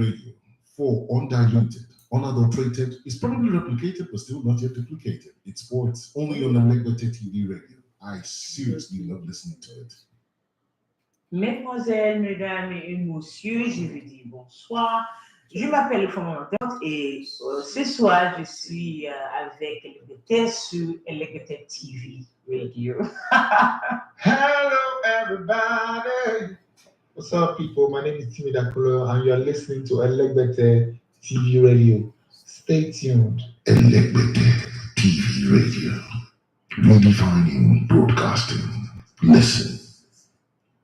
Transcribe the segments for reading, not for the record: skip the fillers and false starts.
Radio for undiluted, unadulterated. It's probably replicated, but still not yet duplicated. It's sports only on Elected TV Radio. I seriously love listening to it. Mesdemoiselles, mesdames et messieurs, je vous dis bonsoir. Je m'appelle Commandante et ce soir, je suis avec Elected sur Elected TV Radio. Hello, everybody. What's up, people? My name is Timmy Dakulo, and you are listening to Elected TV Radio. Stay tuned. Elected TV Radio. Redefining broadcasting. Listen.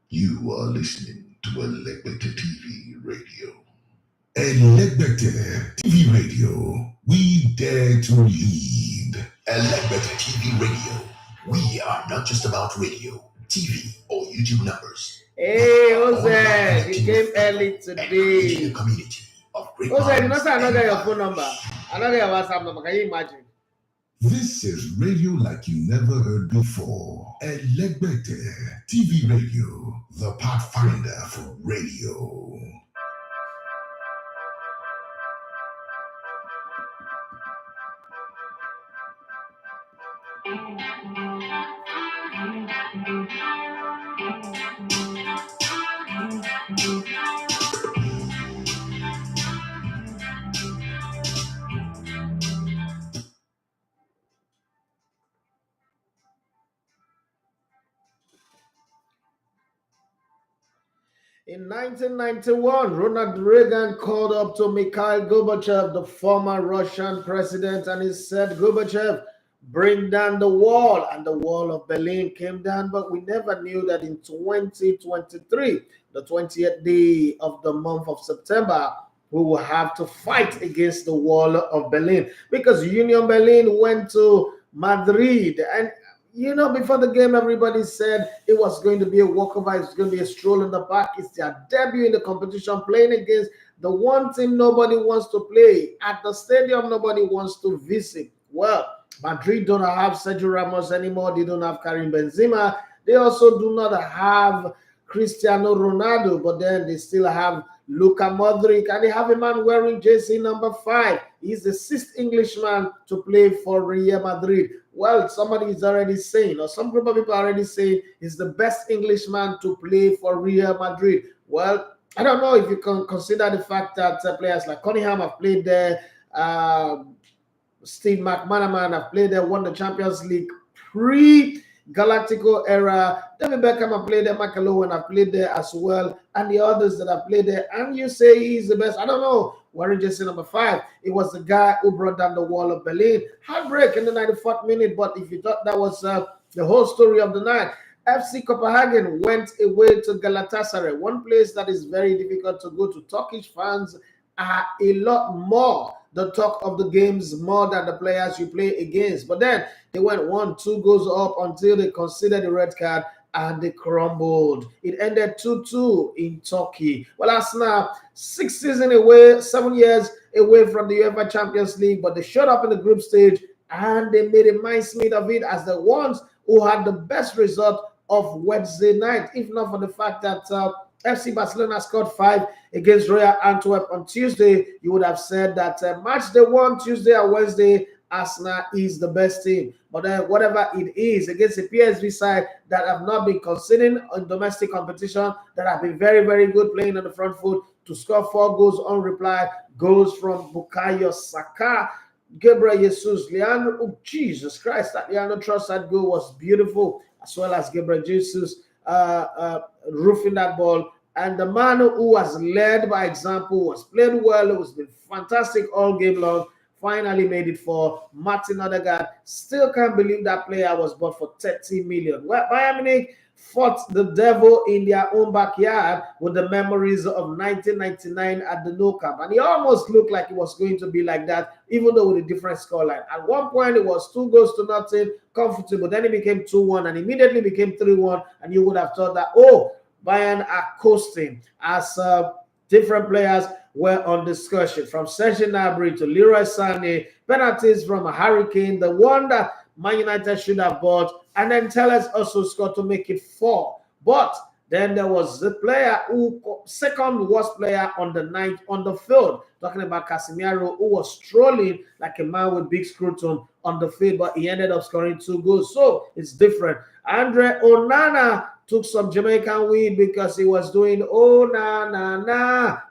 You are listening to Elected TV Radio. Elected TV Radio. We dare to lead. Elected TV Radio. We are not just about radio, TV, or YouTube numbers. Hey, Jose, you came early today. Community of great Jose, you know I don't get your phone number. I don't get your WhatsApp number. Can you imagine? This is radio like you never heard before. Elected TV Radio, the pathfinder for radio. In 1991, Ronald Reagan called up to Mikhail Gorbachev, the former Russian president, and he said, Gorbachev, bring down the wall. And the wall of Berlin came down, but we never knew that in 2023, the 20th day of the month of September, we will have to fight against the wall of Berlin, because Union Berlin went to Madrid. And you know, before the game, everybody said it was going to be a walkover. It's going to be a stroll in the park. It's their debut in the competition, playing against the one team nobody wants to play. At the stadium, nobody wants to visit. Well, Madrid don't have Sergio Ramos anymore. They don't have Karim Benzema. They also do not have Cristiano Ronaldo, but then they still have Luka Modric, and they have a man wearing jersey number 5. He's the 6th Englishman to play for Real Madrid. Well, somebody is already saying, or some group of people are already saying, he's the best Englishman to play for Real Madrid. Well, I don't know if you can consider the fact that players like Cunningham have played there, Steve McManaman have played there, won the Champions League pre-Galactico era. David Beckham have played there, Michael Owen have played there as well, and the others that have played there. And you say he's the best. I don't know. Wearing jersey number 5, it was the guy who brought down the wall of Berlin. Heartbreak in the 94th minute, but if you thought that was the whole story of the night, FC Copenhagen went away to Galatasaray, one place that is very difficult to go to. Turkish fans are a lot more the talk of the games more than the players you play against. But then they went 1-2 goals up until they considered the red card, and they crumbled. It ended 2-2 in Turkey. Well, Arsenal, 6 seasons away, 7 years away from the UEFA Champions League, but they showed up in the group stage and they made a mincemeat of it as the ones who had the best result of Wednesday night, if not for the fact that FC Barcelona scored 5 against Royal Antwerp on Tuesday. You would have said that match they won Tuesday and Wednesday, Arsenal is the best team. But then whatever it is, against a PSV side that have not been conceding on domestic competition, that have been very, very good playing on the front foot, to score 4 goals on reply, goals from Bukayo Saka, Gabriel Jesus, Leandro, oh Jesus Christ, that Leandro Trossard goal was beautiful, as well as Gabriel Jesus roofing that ball. And the man who was led by example, was played well, it was been fantastic all game long, finally made it for Martin Odegaard. Still can't believe that player was bought for 30 million. Well, Bayern Munich fought the devil in their own backyard with the memories of 1999 at the Nou Camp. And it almost looked like it was going to be like that, even though with a different scoreline. At one point, it was 2-0, comfortable. Then it became 2-1 and immediately became 3-1. And you would have thought that, oh, Bayern are coasting, as different players were on discussion, from Serge Gnabry to Leroy Sane, penalties from a Hurricane, the one that Man United should have bought, and then Telles also scored to make it 4. But Then there was the player who second worst player on the night on the field. Talking about Casemiro, who was strolling like a man with big scrotum on the field, but he ended up scoring 2 goals. So it's different. Andre Onana took some Jamaican weed because he was doing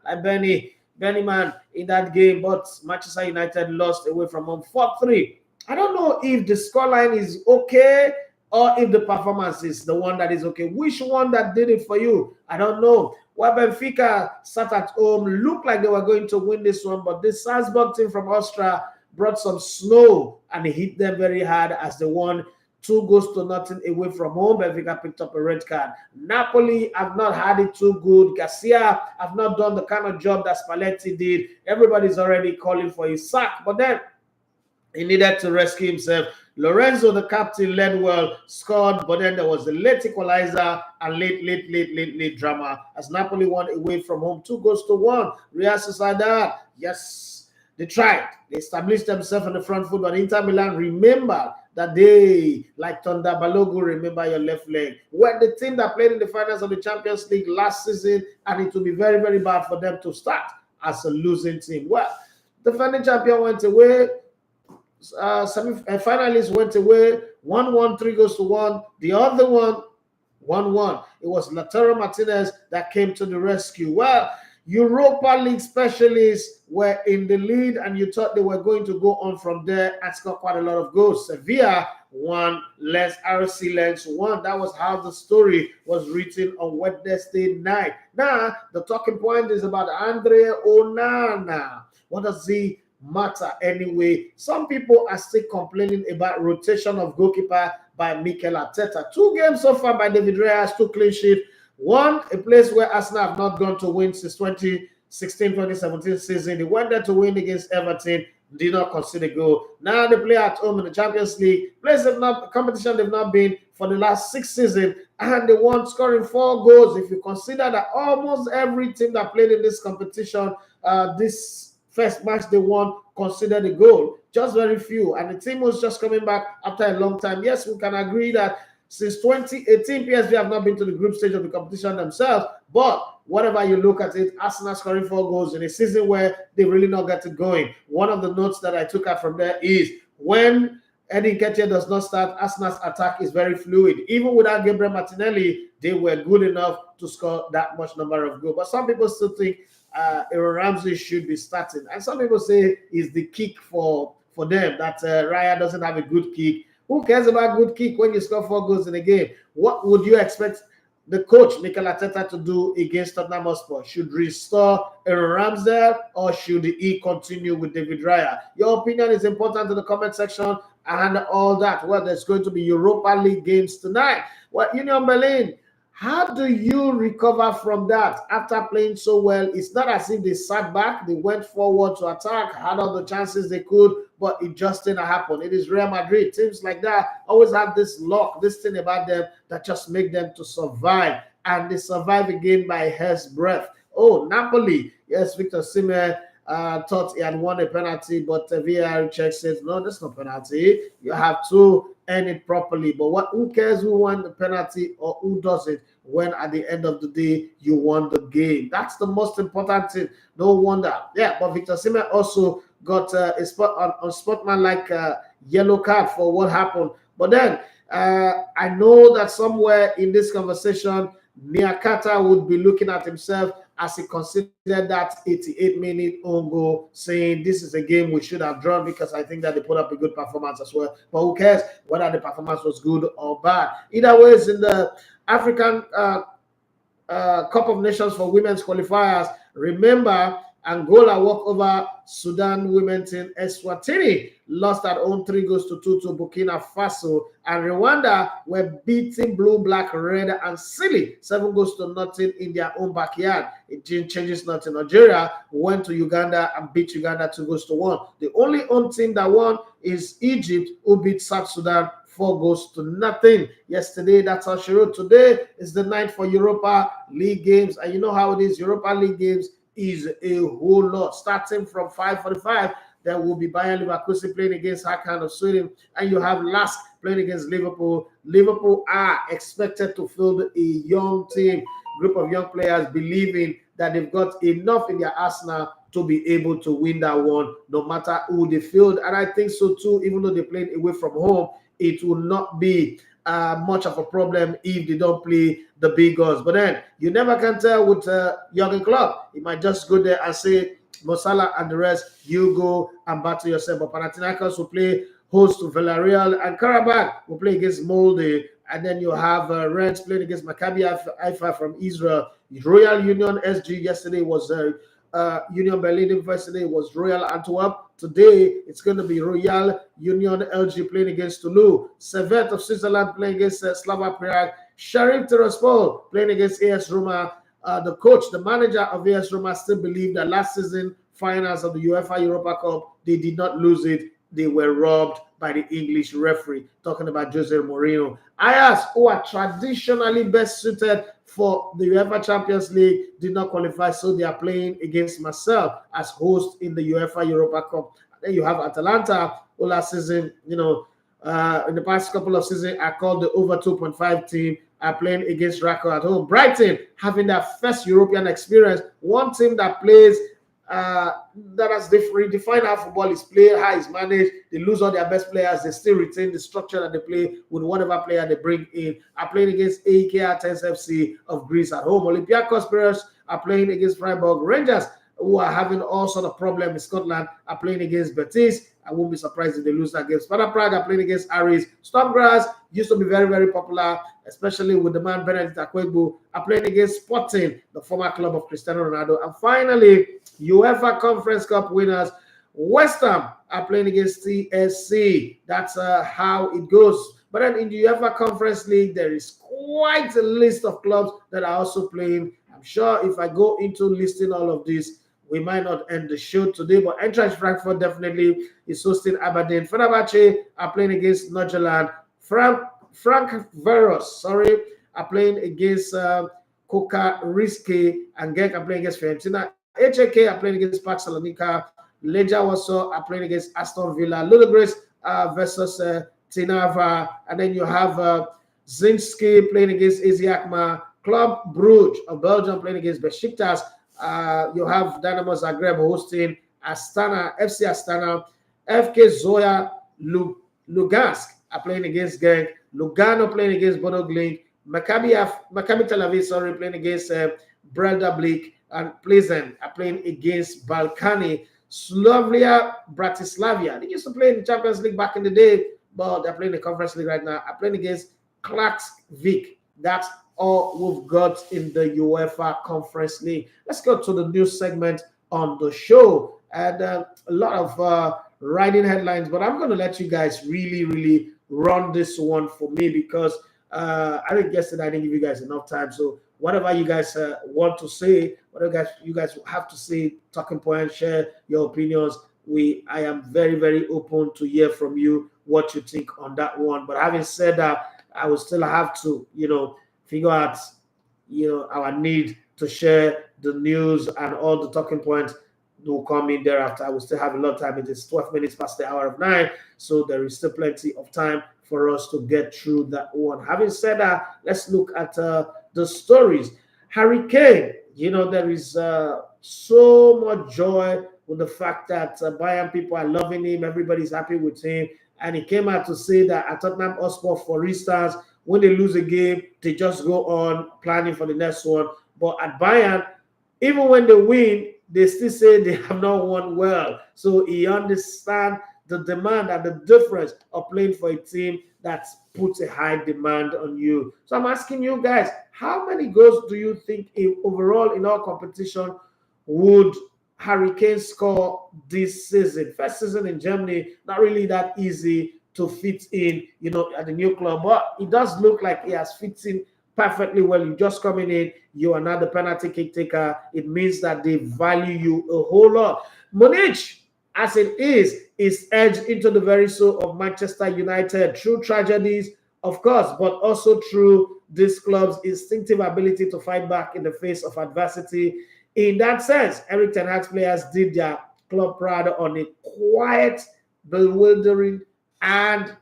like Benny man in that game. But Manchester United lost away from home 4-3. I don't know if the scoreline is okay or if the performance is the one that is okay. Which one that did it for you? I don't know. Well, Benfica sat at home, looked like they were going to win this one, but this Salzburg team from Austria brought some snow and hit them very hard as they won 2-0 away from home. Benfica picked up a red card. Napoli have not had it too good. Garcia have not done the kind of job that Spalletti did. Everybody's already calling for his sack, but then he needed to rescue himself. Lorenzo, the captain, led well, scored, but then there was the late equalizer and late drama as Napoli won away from home 2-1. Real Sociedad, yes, they tried. They established themselves on the front foot, but Inter Milan remember that they, like Tonda Balogu, remember your left leg. When the team that played in the finals of the Champions League last season, and it will be very, very bad for them to start as a losing team. Well, the defending champion went away. Finalists went away 1-1, 3-1. The other one 1-1. It was Lautaro Martinez that came to the rescue. Well, Europa League specialists were in the lead, and you thought they were going to go on from there and score quite a lot of goals. Sevilla won, RC Lens won. That was how the story was written on Wednesday night. Now, the talking point is about Andre Onana. What does he matter anyway? Some people are still complaining about rotation of goalkeeper by Mikel Arteta. 2 games so far by David Reyes, 2 clean sheets. One, a place where Arsenal have not gone to win since 2016-2017 season. They went there to win against Everton, did not concede a goal. Now they play at home in the Champions League. Competition they've not been for the last 6 seasons, and they won, scoring 4 goals. If you consider that almost every team that played in this competition, this first match they won, considered a goal. Just very few. And the team was just coming back after a long time. Yes, we can agree that since 2018, PSV have not been to the group stage of the competition themselves. But whatever you look at it, Arsenal scoring 4 goals in a season where they really not get it going. One of the notes that I took out from there is when Eddie Nketiah does not start, Arsenal's attack is very fluid. Even without Gabriel Martinelli, they were good enough to score that much number of goals. But some people still think Aaron Ramsey should be starting. And some people say it's the kick for them, that Raya doesn't have a good kick. Who cares about good kick when you score 4 goals in a game? What would you expect the coach, Mikel Arteta, to do against Tottenham Hotspur? Should restore Aaron Ramsdale or should he continue with David Raya? Your opinion is important in the comment section and all that. Well, there's going to be Europa League games tonight. Well, Union Berlin, how do you recover from that after playing so well? It's not as if they sat back. They went forward to attack, had all the chances they could, but it just didn't happen. It is Real Madrid. Teams like that always have this luck, this thing about them that just make them to survive. And they survive again by a hair's breadth. Oh, Napoli. Yes, Victor Osimhen thought he had won a penalty, but VAR check says, no, that's no penalty. You have to earn it properly. But who cares who won the penalty or who does it when at the end of the day you won the game? That's the most important thing. No wonder. Yeah, but Victor Osimhen also got a spot on sportsman-like yellow card for what happened. But then I know that somewhere in this conversation, Niakata would be looking at himself as he considered that 88-minute own goal, saying this is a game we should have drawn because I think that they put up a good performance as well. But who cares whether the performance was good or bad? Either way, it's in the African Cup of Nations for women's qualifiers. Remember, Angola walked over Sudan women team. Eswatini lost at home 3-2 to Burkina Faso. And Rwanda were beating blue, black, red, and silly 7-0 in their own backyard. It changes nothing. Nigeria went to Uganda and beat Uganda 2-1. The only home team that won is Egypt, who beat South Sudan 4-0. Yesterday, that's how she wrote. Today is the night for Europa League games. And you know how it is. Europa League games is a whole lot. Starting from 5:45, There will be Bayern Leverkusen playing against Hakan of Sweden, and you have Lask playing against Liverpool. Liverpool are expected to field a young team, group of young players, believing that they've got enough in their arsenal to be able to win that one, no matter who they field. And I think so too, even though they played away from home, it will not be much of a problem if they don't play the big guns. But then you never can tell with Jurgen Klopp. He might just go there and say, Mo Salah and the rest, you go and battle yourself. But Panathinaikos will play host to Villarreal, and Karabakh will play against Molde. And then you have Rennes playing against Maccabi Haifa from Israel. Royal Union SG yesterday was Union Berlin yesterday was Royal Antwerp. Today it's going to be Royal Union LG playing against Toulouse. Servette of Switzerland playing against Slava Prague. Sheriff Tiraspol playing against AS Roma. The coach, the manager of AS Roma, still believe that last season finals of the UEFA Europa Cup, they did not lose it. They were robbed by the English referee. Talking about Jose Mourinho. Ajax, who are traditionally best suited for the UEFA Champions League, did not qualify, so they are playing against Marseille as host in the UEFA Europa Cup. Then you have Atalanta, who last season, in the past couple of seasons, are called the over 2.5 team, are playing against Racco at home. Brighton, having their first European experience, one team that plays that has redefined how football is played, how it's managed. They lose all their best players, they still retain the structure that they play with whatever player they bring in. Are playing against AEK Athens FC of Greece at home. Olympiacos Piraeus are playing against Freiburg. Rangers, who are having all sort of problems in Scotland, are playing against Betis. I won't be surprised if they lose that game. Sparta Prague are playing against Aris. Stormgrass used to be very, very popular, especially with the man Benedict Akwegbu, are playing against Sporting, the former club of Cristiano Ronaldo. And finally, UEFA Conference Cup winners, West Ham are playing against TSC. That's how it goes. But then in the UEFA Conference League, there is quite a list of clubs that are also playing. I'm sure if I go into listing all of this, we might not end the show today, but Eintracht Frankfurt definitely is hosting Aberdeen. Fenerbahce are playing against Nordsjælland. Frank Veros, are playing against Koka Riske, and Genk are playing against Fiorentina. HAK are playing against PAOK Salonika. Legia Warsaw are playing against Aston Villa. Ludogorets versus Tinava. And then you have Zinski playing against AZ Alkmaar. Club Brugge of Belgium playing against Besiktas. You have Dynamo Zagreb hosting Astana, FC Astana. FK Zoya Lugansk are playing against Genk. Lugano playing against Bodo Glimt. Maccabi Tel Aviv, playing against Breda Blik. And Pleasant are playing against Balkani. Slavia Bratislava. They used to play in the Champions League back in the day, but they're playing the Conference League right now. Are playing against Klaksvik. That's all we've got in the UEFA Conference League. Let's go to the news segment on the show. And a lot of writing headlines, but I'm going to let you guys really run this one for me because I think yesterday I didn't give you guys enough time. So whatever you guys want to say, whatever you guys have to say, talking points, share your opinions. I am very open to hear from you what you think on that one. But having said that, I will still have to, figure out, our need to share the news and all the talking points will come in thereafter. I will still have a lot of time. It is 12 minutes past the hour of 9, so there is still plenty of time for us to get through that one. Having said that, let's look at the stories. Harry Kane, there is so much joy with the fact that Bayern people are loving him. Everybody's happy with him. And he came out to say that at Tottenham Hotspur, for instance, when they lose a game, they just go on planning for the next one. But at Bayern, even when they win, they still say they have not won well. So he understands the demand and the difference of playing for a team that puts a high demand on you. So I'm asking you guys, how many goals do you think overall in our competition would Harry Kane score this season? First season in Germany, not really that easy to fit in, at the new club. But it does look like he has fit in perfectly well. You just coming in, you are not the penalty kick taker. It means that they value you a whole lot. Munich, as it is edged into the very soul of Manchester United through tragedies, of course, but also through this club's instinctive ability to fight back in the face of adversity. In that sense, Erik Ten Hag's players did their Club Prado on a quiet, bewildering, and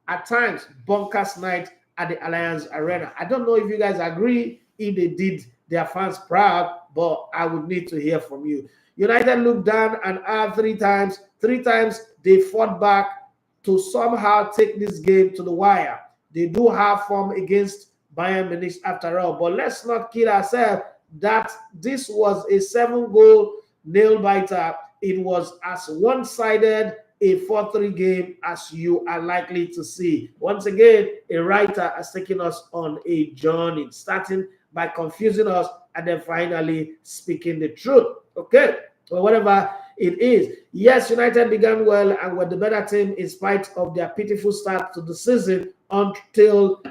at times bonkers night at the Allianz Arena. I don't know if you guys agree if they did their fans proud, but I would need to hear from you. United looked down and out 3 times. 3 times they fought back to somehow take this game to the wire. They do have form against Bayern Munich after all, but let's not kid ourselves that this was a 7-goal nail-biter. It was as one-sided a 4-3 game as you are likely to see. Once again, a writer has taken us on a journey, starting by confusing us and then finally speaking the truth. Okay, or whatever it is. Yes, United began well and were the better team in spite of their pitiful start to the season until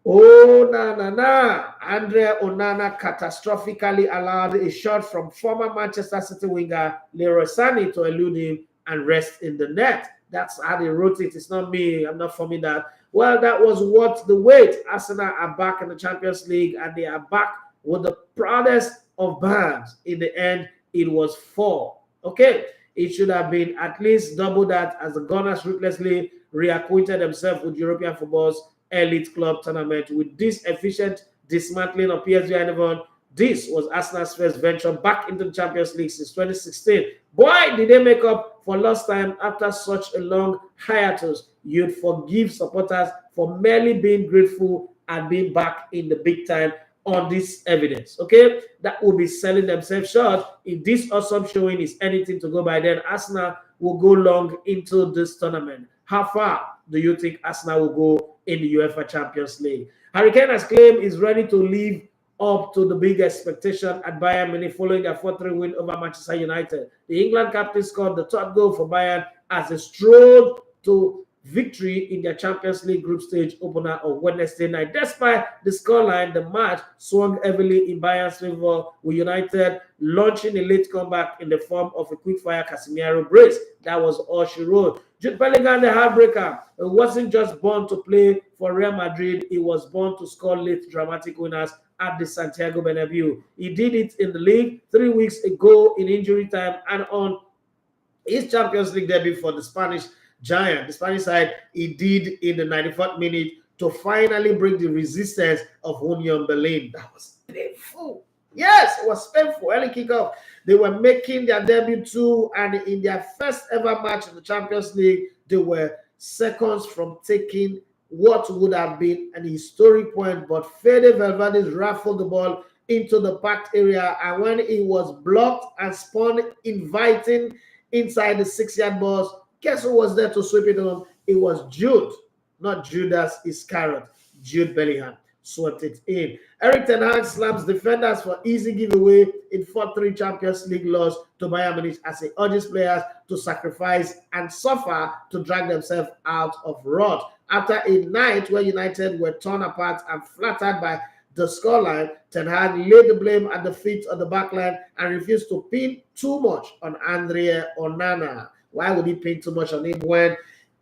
Andre Onana catastrophically allowed a shot from former Manchester City winger Leroy Sane to elude him and rest in the net. That's how they wrote it. It's not me. I'm not forming that. Well, that was what the wait. Arsenal are back in the Champions League and they are back with the proudest of bands. In the end, it was 4. Okay, it should have been at least double that as the Gunners ruthlessly reacquainted themselves with European football's elite club tournament. With this efficient dismantling of PSV Eindhoven, this was Arsenal's first venture back into the Champions League since 2016. Boy, did they make up for lost time after such a long hiatus. You'd forgive supporters for merely being grateful and being back in the big time on this evidence. Okay, that will be selling themselves short. If this awesome showing is anything to go by, then Arsenal will go long into this tournament. How far do you think Arsenal will go in the UEFA Champions League? Harry Kane has claimed he's ready to live up to the big expectation at Bayern Munich following their 4-3 win over Manchester United. The England captain scored the 3rd goal for Bayern as they strolled to victory in their Champions League group stage opener on Wednesday night. Despite the scoreline, the match swung heavily in Bayern's favor, with United launching a late comeback in the form of a quick-fire Casemiro brace. That was all she wrote. Jude Bellingham, the heartbreaker, wasn't just born to play for Real Madrid. He was born to score late dramatic winners at the Santiago Bernabeu. He did it in the league 3 weeks ago in injury time and on his Champions League debut for the Spanish giant. The Spanish side, he did in the 94th minute to finally break the resistance of Union Berlin. That was painful. Yes, it was painful. Early kickoff. They were making their debut too, and in their first ever match in the Champions League, they were seconds from taking what would have been an historic point, but Fede Valverde raffled the ball into the packed area, and when it was blocked and spun inviting inside the 6-yard box, guess who was there to sweep it on? It was Jude, not Judas Iscariot. Jude Bellingham swept it in. Erik ten Hag slams defenders for easy giveaway in 4-3 Champions League loss to Bayern Munich as he urges players to sacrifice and suffer to drag themselves out of rot. After a night where United were torn apart and flattered by the scoreline, Ten Hag laid the blame at the feet of the backline and refused to pin too much on Andre Onana. Why would he pin too much on him when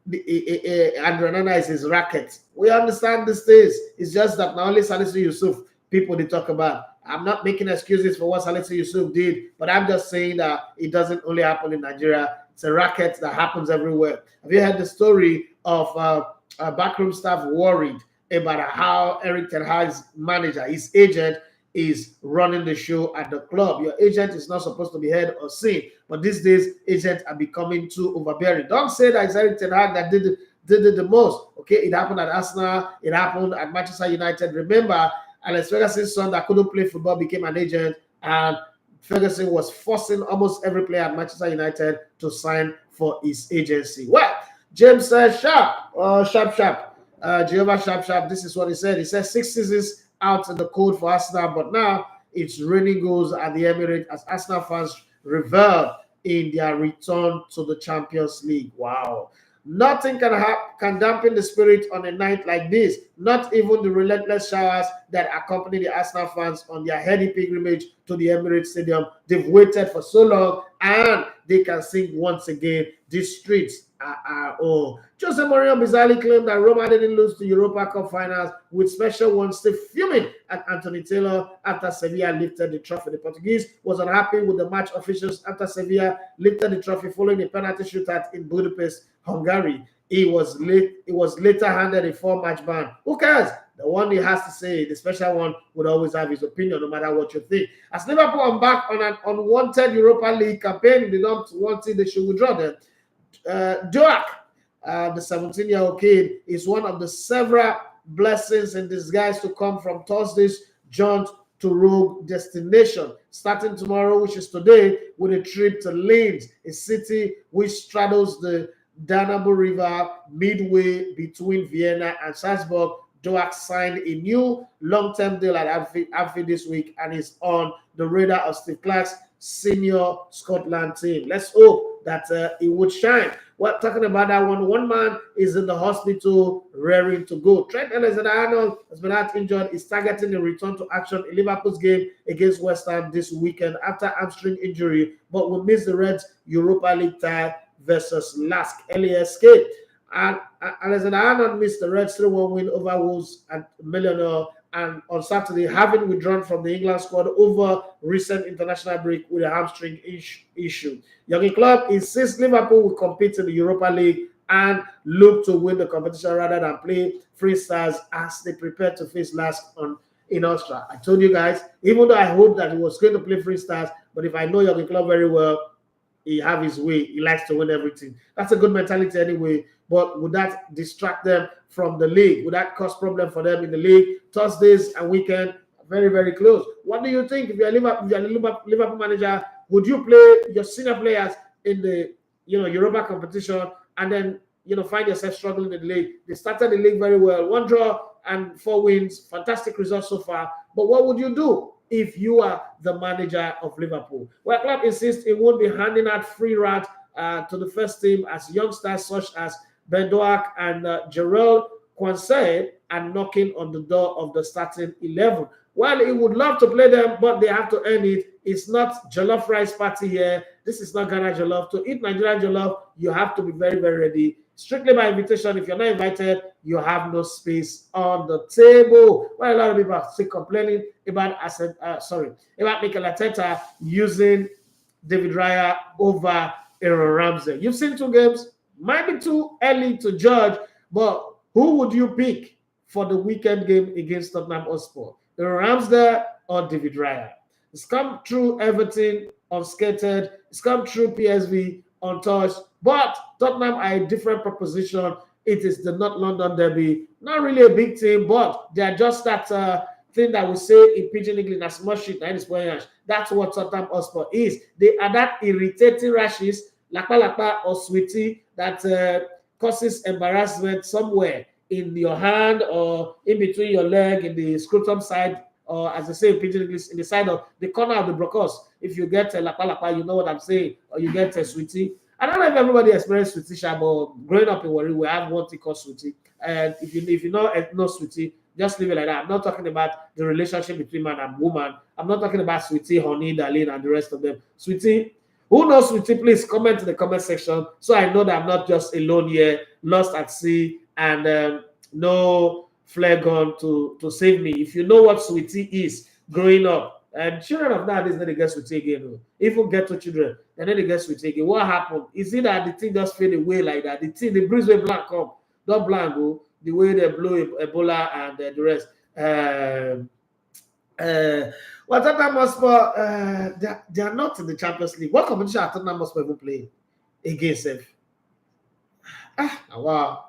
Andre Onana is his racket? We understand these things. It's just that now only Salisu Yusuf people they talk about. I'm not making excuses for what Salisu Yusuf did, but I'm just saying that it doesn't only happen in Nigeria. It's a racket that happens everywhere. Have you heard the story of backroom staff worried about how Erik ten Hag's manager, his agent, is running the show at the club? Your agent is not supposed to be heard or seen, but these days agents are becoming too overbearing. Don't say that it's Erik ten Hag that did it the most. Okay, it happened at Arsenal, it happened at Manchester United. Remember, Alex Ferguson's son that couldn't play football became an agent, and Ferguson was forcing almost every player at Manchester United to sign for his agency. Well, James Jehovah Sharp, this is what he said. He said 6 seasons out in the cold for Arsenal, but now it's raining goals at the Emirates as Arsenal fans revel in their return to the Champions League. Wow. Nothing can dampen the spirit on a night like this. Not even the relentless showers that accompany the Arsenal fans on their heady pilgrimage to the Emirates Stadium. They've waited for so long, and they can sing once again. These streets Jose Mourinho bizarrely claimed that Roma didn't lose to Europa Cup finals, with special one still fuming at Anthony Taylor after Sevilla lifted the trophy. The Portuguese was unhappy with the match officials after Sevilla lifted the trophy following a penalty shootout in Budapest, Hungary. He was later handed a 4-match ban. Who cares? The one he has to say, the special one, would always have his opinion, no matter what you think. As Liverpool embark on an unwanted Europa League campaign, they don't want it, they should withdraw them. Doak, the 17-year-old kid, is one of the several blessings in disguise to come from Thursday's jaunt to rogue destination, starting tomorrow, which is today, with a trip to Linz, a city which straddles the Danube River midway between Vienna and Salzburg. Doak signed a new long-term deal at Anfield this week and is on the radar of Steve Clarke's senior Scotland team. Let's hope that it would shine. Well, talking about that one man is in the hospital raring to go. Trent Alexander-Arnold has been out injured. He's targeting a return to action in Liverpool's game against West Ham this weekend after hamstring injury, but will miss the Reds' Europa League tie versus LASK. And Alexander-Arnold missed the Reds 3-1 win over Wolves at Millionaire, and on Saturday, having withdrawn from the England squad over recent international break with a hamstring issue. Jurgen Klopp insists Liverpool will compete in the Europa League and look to win the competition rather than play Free Stars as they prepare to face LASK in Austria. I told you guys, even though I hope that he was going to play Free Stars, but if I know Jurgen Klopp very well, he have his way. He likes to win everything. That's a good mentality anyway. But would that distract them from the league? Would that cause problem for them in the league? Thursdays and weekend, very, very close. What do you think? If you're a Liverpool manager, would you play your senior players in the Europa competition and then find yourself struggling in the league? They started the league very well. 1 draw and 4 wins. Fantastic results so far. But what would you do if you are the manager of Liverpool? Well, Klopp insists he won't be handing out free rat to the first team as youngsters such as Ben Doak and Jarrell Quanseh are knocking on the door of the starting 11. Well, he would love to play them, but they have to earn it. It's not jollof rice party here. This is not Ghana jollof. To eat Nigerian jollof, you have to be very, very ready. Strictly by invitation. If you're not invited, you have no space on the table. Well, a lot of people are still complaining about Mikel Arteta using David Raya over Aaron Ramsey. You've seen 2 games. Might be too early to judge, but who would you pick for the weekend game against Tottenham Hotspur? Aaron Ramsey or David Raya? It's come through Everton unscathed. It's come through PSV untouched. But Tottenham are a different proposition. It is the North London derby. Not really a big team, but they are just that thing that we say in Pidgin English, as much shit, that's what Tottenham Hotspur is. They are that irritating rashes, lapa or sweetie, that causes embarrassment somewhere in your hand or in between your leg, in the scrotum side, or as I say in Pidgin English, in the side of the corner of the bronchus. If you get lapa, you know what I'm saying, or you get a sweetie. I don't know if everybody experienced sweetie, but growing up in Warri, we have one thing called sweetie. And if you know sweetie, just leave it like that. I'm not talking about the relationship between man and woman. I'm not talking about sweetie, honey, darling, and the rest of them. Sweetie, who knows sweetie? Please comment in the comment section so I know that I'm not just alone here, lost at sea, and no flare gun to save me. If you know what sweetie is growing up, and children of nowadays, they get sweetie again. Even ghetto children, and then they get sweetie again. What happened? Is it that the thing just fade away like that? The breeze way blank come, not blank go. The way they blow Ebola and the rest. Well, Tottenham Hotspur, they are not in the Champions League. What competition are Tottenham Hotspur even playing against them? Wow.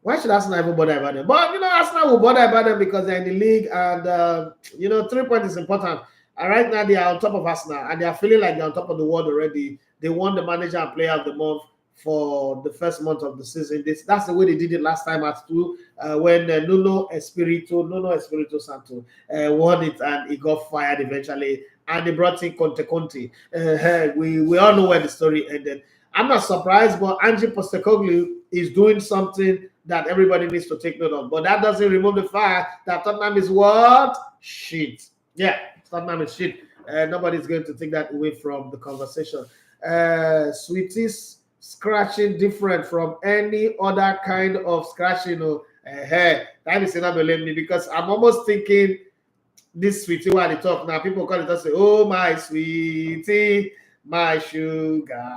Why should Arsenal even bother about them? But, Arsenal will bother about them because they're in the league and, 3 points is important. And right now, they are on top of Arsenal and they are feeling like they're on top of the world already. They won the manager and player of the month for the first month of the season. That's the way they did it last time at 2 when Nuno Espirito Santo won it and he got fired eventually. And they brought in Conte. We all know where the story ended. I'm not surprised, but Ange Postecoglou is doing something that everybody needs to take note of. But that doesn't remove the fact that Tottenham is what? Shit. Yeah, Tottenham is shit. Nobody's going to take that away from the conversation. scratching different from any other kind of scratching. That is not believe me because I'm almost thinking this sweetie while they talk now. People call it and say, "Oh my sweetie, my sugar."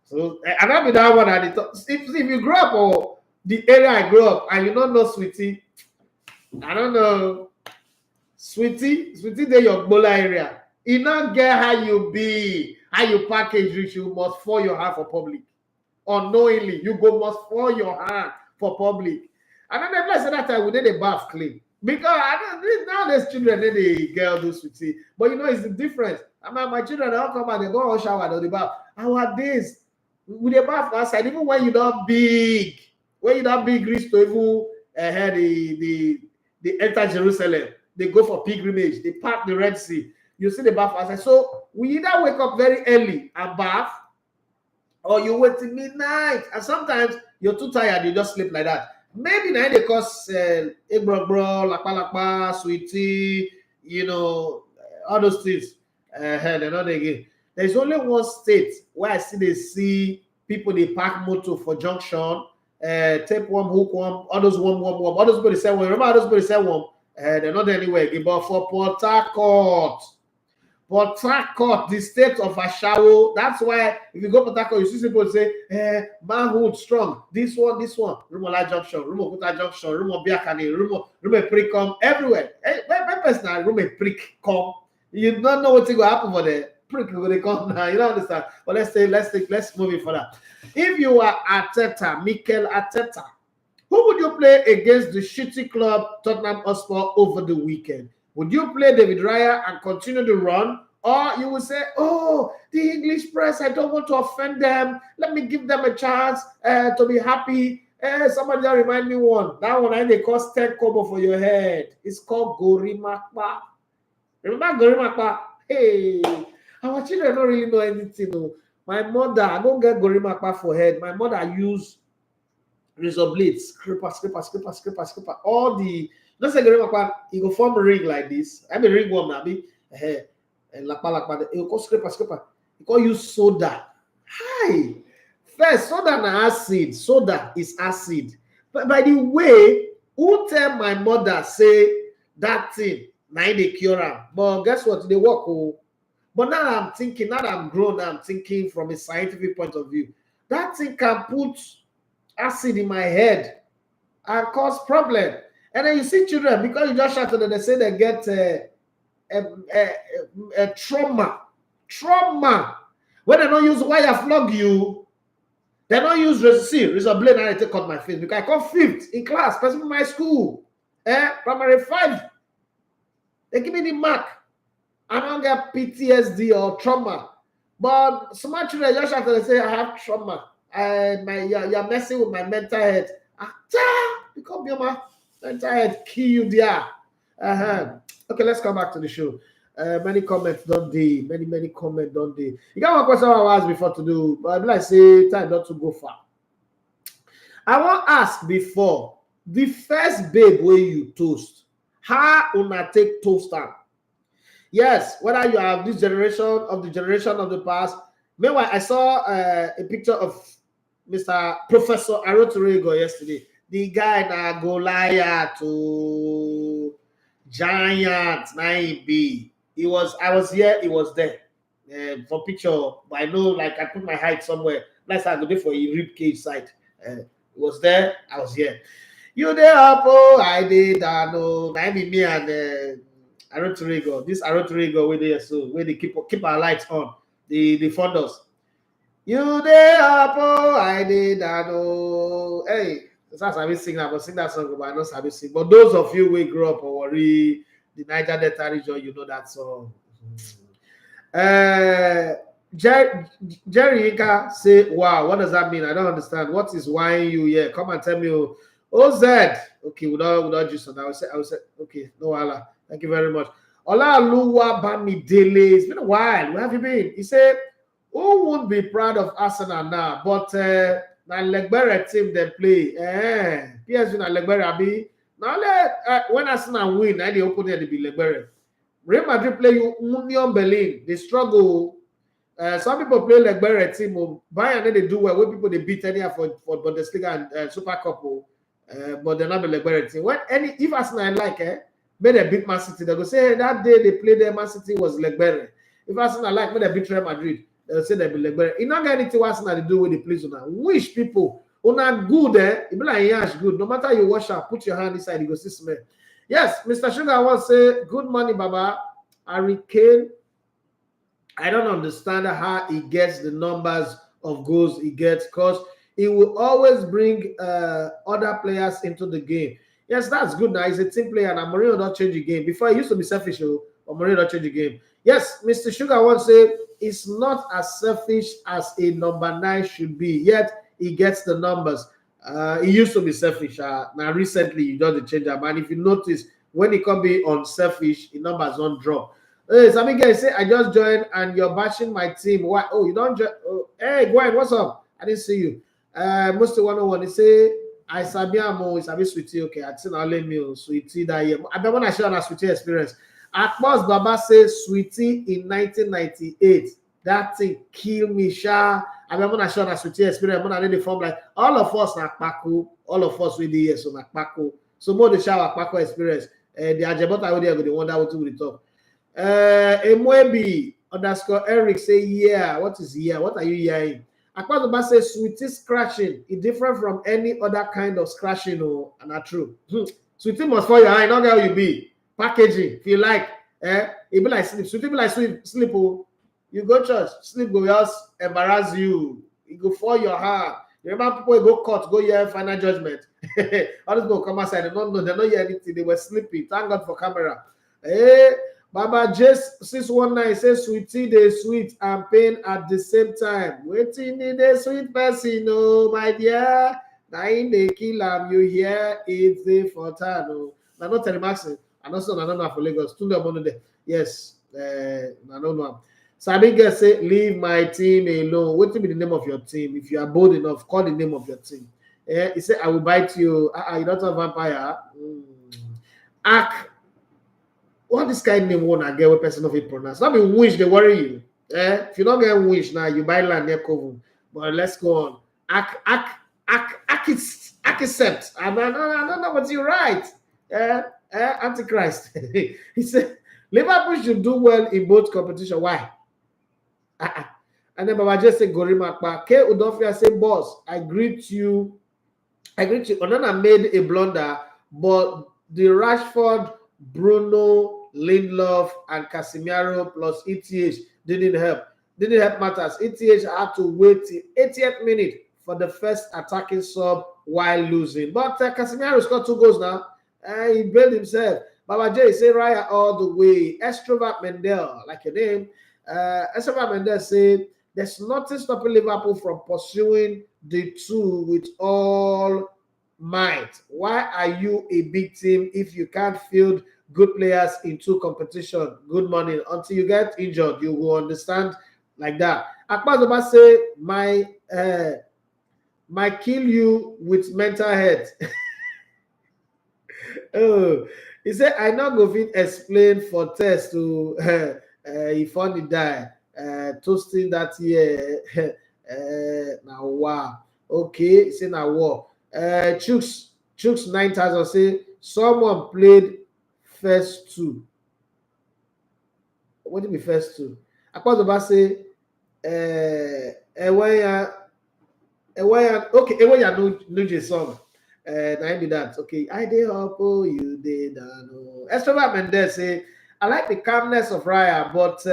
So and I be that one at the top. If you grew up or the area I grew up and you don't know sweetie, I don't know. Sweetie, they your bola area. You don't get how you be, how you package rich, you must fall your hand for public. Unknowingly, you go must fall your hand for public. And then the place at that time we did a bath clean. Because nowadays children they girl do sweetie. But you know it's the difference. I mean, my children they all come and they go on shower or the bath. Our days with the bath outside, even when you don't big, reach to even they enter Jerusalem, they go for pilgrimage, they pass the Red Sea. You see the bath outside. So we either wake up very early and bath, or you wait till midnight. And sometimes you're too tired, you just sleep like that. Maybe now they cause bro, lakpa, sweetie, you know, all those things. They're not again. There's only one state where I see people they park motor for junction, tape one, hook one, all those one, all those people they say one. Remember all those people they say one? They're not anywhere. But for Port Harcourt, the state of Ashawo. That's why if you go to Port Harcourt, you see people say, manhood strong. This one. Rumola Junction, Rumokuta Junction, Rumo Biakani, Rumo Pricom, everywhere. Personal Rumo Pricom. You don't know what's going to happen for the prick when they come now. You don't understand. But let's move it further. If you are Arteta, Mikel Arteta, who would you play against the shitty club Tottenham Hotspur over the weekend? Would you play David Raya and continue to run? Or you would say, oh, the English press, I don't want to offend them. Let me give them a chance to be happy. Somebody that remind me one. That one, they cost 10 kobo for your head. It's called Gorimakpa. Remember Gorimakpa? Hey, our children don't really know anything. No. My mother, I don't get Gorimakpa for head. My mother use razor blades, scraper. All the, don't say Gorimakpa, you go form a ring like this. I mean ring worm now, and lakpa. You go scraper. You go use soda. Hi. First, soda and acid. Soda is acid. But by the way, who tell my mother say that thing? Now they cure am. But guess what? They work. Oh. But now I'm thinking, now that I'm grown, I'm thinking from a scientific point of view. That thing can put acid in my head and cause problem. And then you see children, because you just shout to them, they say they get a trauma. When they don't use wire flog you, they don't use razor blade, and I take out my face because I come 5th in class, especially in my school, primary 5. They give me the mark. I don't get PTSD or trauma. But some children just after they say I have trauma. You're messing with my mental health. Because your mental health kill you there. Okay, let's come back to the show. Many comments don't they? Many comments don't they? You got one question I asked before to do, but I say time not to go far. I want to ask before the first babe where you toast. How una take toast am? Yes, whether you have this generation of the past. Meanwhile, I saw a picture of Mr. Professor Arotorego yesterday. The guy na Goliath to giant 9B. I was here, he was there. For picture, but I know like I put my height somewhere. Last time I go there for a rib cage site. He was there, I was here. You there up, oh, I did, I know. I mean, me and Arotorego. This Arotorego where they so where they keep our lights on. The funders. You there up, oh, I did, I know. Hey, that's how I sing that, but sing that song, but I know how sing. But those of you who grew up or worry the Niger Delta region, you know that song. Jerry Ika say, wow, what does that mean? I don't understand. What is why you here? Come and tell me. OZ. Okay, without just on that. I would say, okay, no Allah. Thank you very much. Olaluwa Bamidele. It's been a while. Where have you been? He said, who would be proud of Arsenal now? But na Legbere team they play. PSV na Legbere abi. Now when Arsenal win, now they open there to be Legbere. Real Madrid play Union Berlin. They struggle. Some people play like Bayern team. Bayern then they do well. When people they beat any for Bundesliga and Super Cup, but they're not like Bayern team. If Arsenal like may they beat Man City, they go say hey, that day they played there, Man City was like Bayern. If Arsenal like may they beat Real Madrid, they'll say they be like Bayern. It not got anything Arsenal to do with the place now. Wish people una good it be like yash good. No matter you wash up, put your hand inside, you go see smell. Yes, Mr. Sugar, I want to say good morning, Baba. Harry Kane. I don't understand how he gets the numbers of goals he gets because he will always bring other players into the game. Yes, that's good now. He's a team player and Mourinho don't change the game. Before, he used to be selfish, but Mourinho don't change the game. Yes, Mr. Sugar wants to say it's not as selfish as a number 9 should be, yet he gets the numbers. He used to be selfish. Now, recently, he does the change up. And if you notice, when he can be unselfish, the numbers don't drop. Hey, some guys say I just joined and you're bashing my team. Why? Oh, you don't join. Oh, hey, Gwen, what's up? I didn't see you. Most of 101, they say I sabiamo is a bit sweetie. Okay, I think I'll let me sweetie that year. I don't want to share a sweetie experience. At first, Baba says sweetie in 1998. That thing killed me, Sha. I don't want to share a sweetie experience. I'm going to form like all of us na Paco, all of us with the years so na Paco. So more the shower Paco experience. The Ajabota with the wonder what to we talk. Emwebi _ Erik say yeah. What is yeah? What are you hearing? Akwazuba says sweetie scratching is different from any other kind of scratching. Oh, and not true. Sweetie must for your eye, not how you be. Packaging, if you like, it be like sleep. Sweetie be like sleep. Oh, you go church, sleep go just embarrass you. You go for your hand. You remember people go court, go hear final judgment. All those people come outside, they don't know, they don't hear anything. They were sleeping. Thank God for camera. Hey. Baba Jess 619 says sweetie they sweet and pain at the same time. Waiting in the sweet person, oh my dear. Now in the kill you hear it's the fortano. Now not telemaxing. And also I don't know for Lagos. Yes, I don't know. Sabiga say leave my team alone. What will be the name of your team? If you are bold enough, call the name of your team. He said I will bite you. You don't have vampire. What this kind of name won't I get with person of it pronounce? Not be wish they worry you. If you don't get wish now, you buy land near Kovu. But let's go on. Accept. I don't know what you're right. Antichrist. He said Liverpool should do well in both competition. Why? And then Baba just said Gorimakpa. K Udofia say boss, I greet you. Onana made a blunder, but the Rashford, Bruno, Lindelof and Casemiro plus ETH didn't help matters. ETH had to wait till 80th minute for the first attacking sub while losing. But Casemiro scored 2 goals now. He bailed himself. Baba J say Raya all the way. Extrovert Mendel, like your name. Extrovert Mendel said there's nothing stopping Liverpool from pursuing the 2 with all might. Why are you a big team if you can't field good players into competition? Good morning. Until you get injured, you will understand like that. Akbazoba say my kill you with mental health. Oh, he said I not go fit explain for test to if only die toasting that year. Now wow. Okay, he said now war. Chooks 9000 say someone played first 2. What do you mean first 2? Akwazoba say okay, Ewaya no song. I be that. Okay, I did up, oh, you did. Esteban Mendes say I like the calmness of Raya, but